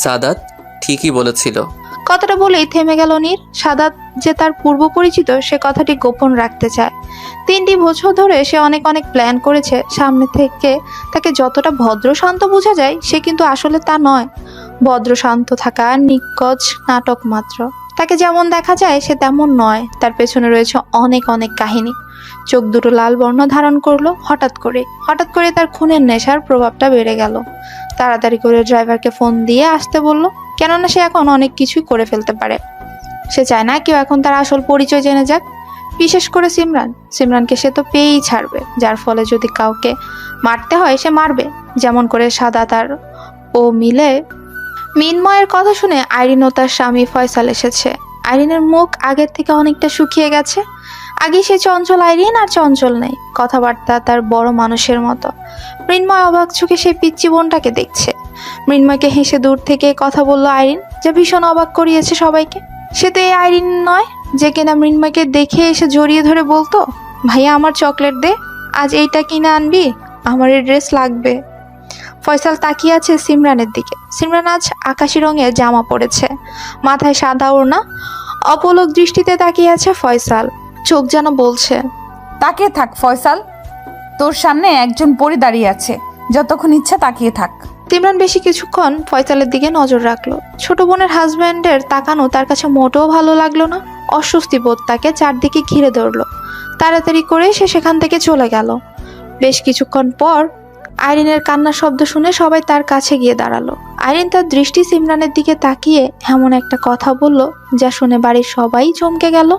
সাদাত ঠিকই বলেছিল। কথাটা বলেই থেমে গেল নীর। সাদাত যে তার পূর্ব পরিচিত সে কথাটি গোপন রাখতে চায়। 3টি বছর ধরে সে অনেক প্ল্যান করেছে। সামনে থেকে তাকে যতটা ভদ্র শান্ত বোঝা যায়, সে কিন্তু আসলে তা নয়। ভদ্র শান্ত থাকা নিকজ নাটক মাত্র। তাকে যেমন দেখা যায় সে তেমন নয়। তার পেছনে রয়েছে অনেক কাহিনী। চোখ দুটো লাল বর্ণ ধারণ করলো হঠাৎ করে তার খুনের নেশার প্রভাবটা বেড়ে গেল। তাড়াতাড়ি করে ড্রাইভারকে ফোন দিয়ে আসতে বলল, কেননা সে এখন অনেক কিছুই করে ফেলতে পারে। সে চায় না কেউ এখন তার আসল পরিচয় জেনে যাক, বিশেষ করে সিমরানকে সে তো পেয়েই ছাড়বে। যার ফলে যদি কাউকে মারতে হয় সে মারবে, যেমন করে সাদাত আর ও মিলে। মৃন্ময়ের কথা শুনে আইরিন ও তার স্বামী ফয়সাল এসেছে। আইরিনের মুখ আগের থেকে অনেকটা শুকিয়ে গেছে। আগে সে চঞ্চল আইরিন আর চঞ্চল নেই, কথাবার্তা তার বড় মানুষের মতো। মৃন্ময় অবাক চোখে সেই পিচ্চি বোনটাকে দেখছে। মৃন্ময়কে হেসে দূর থেকে কথা বলল আইরিন, যা ভীষণ অবাক করিয়েছে সবাইকে। সে তো এই আইরিন নয় যে কিনা মৃন্ময়কে দেখে এসে জড়িয়ে ধরে বলতো, ভাইয়া আমার চকলেট দে, আজ এইটা কিনে আনবি, আমার এই ড্রেস লাগবে। ফয়সাল তাকিয়ে আছে সিমরানের দিকে। সিমরান আজ আকাশি রঙের জামা পরেছে, মাথায় সাদা ওড়না। অপলক দৃষ্টিতে তাকিয়ে আছে ফয়সাল, চোখ যেন বলছে, তাকিয়ে থাক ফয়সাল, তোর সামনে একজন পরি দাঁড়িয়ে আছে, যতক্ষণ ইচ্ছা তাকিয়ে থাক। সিমরান বেশি কিছুক্ষণ ফয়সালের দিকে নজর রাখলো। ছোট বোনের হাজব্যান্ডের তাকানো তার কাছে মোটেও ভালো লাগলো না। অস্বস্তি বোধ তাকে চারদিকে ঘিরে ধরলো। তাড়াতাড়ি করে সে সেখান থেকে চলে গেল। বেশ কিছুক্ষণ পর আইরিনের কান্নার শব্দ শুনে সবাই তার কাছে গিয়ে দাঁড়ালো। আইরিন তার দৃষ্টি সিমরানের দিকে তাকিয়ে এমন একটা কথা বলল যা শুনে বাড়ির সবাই চমকে গেল।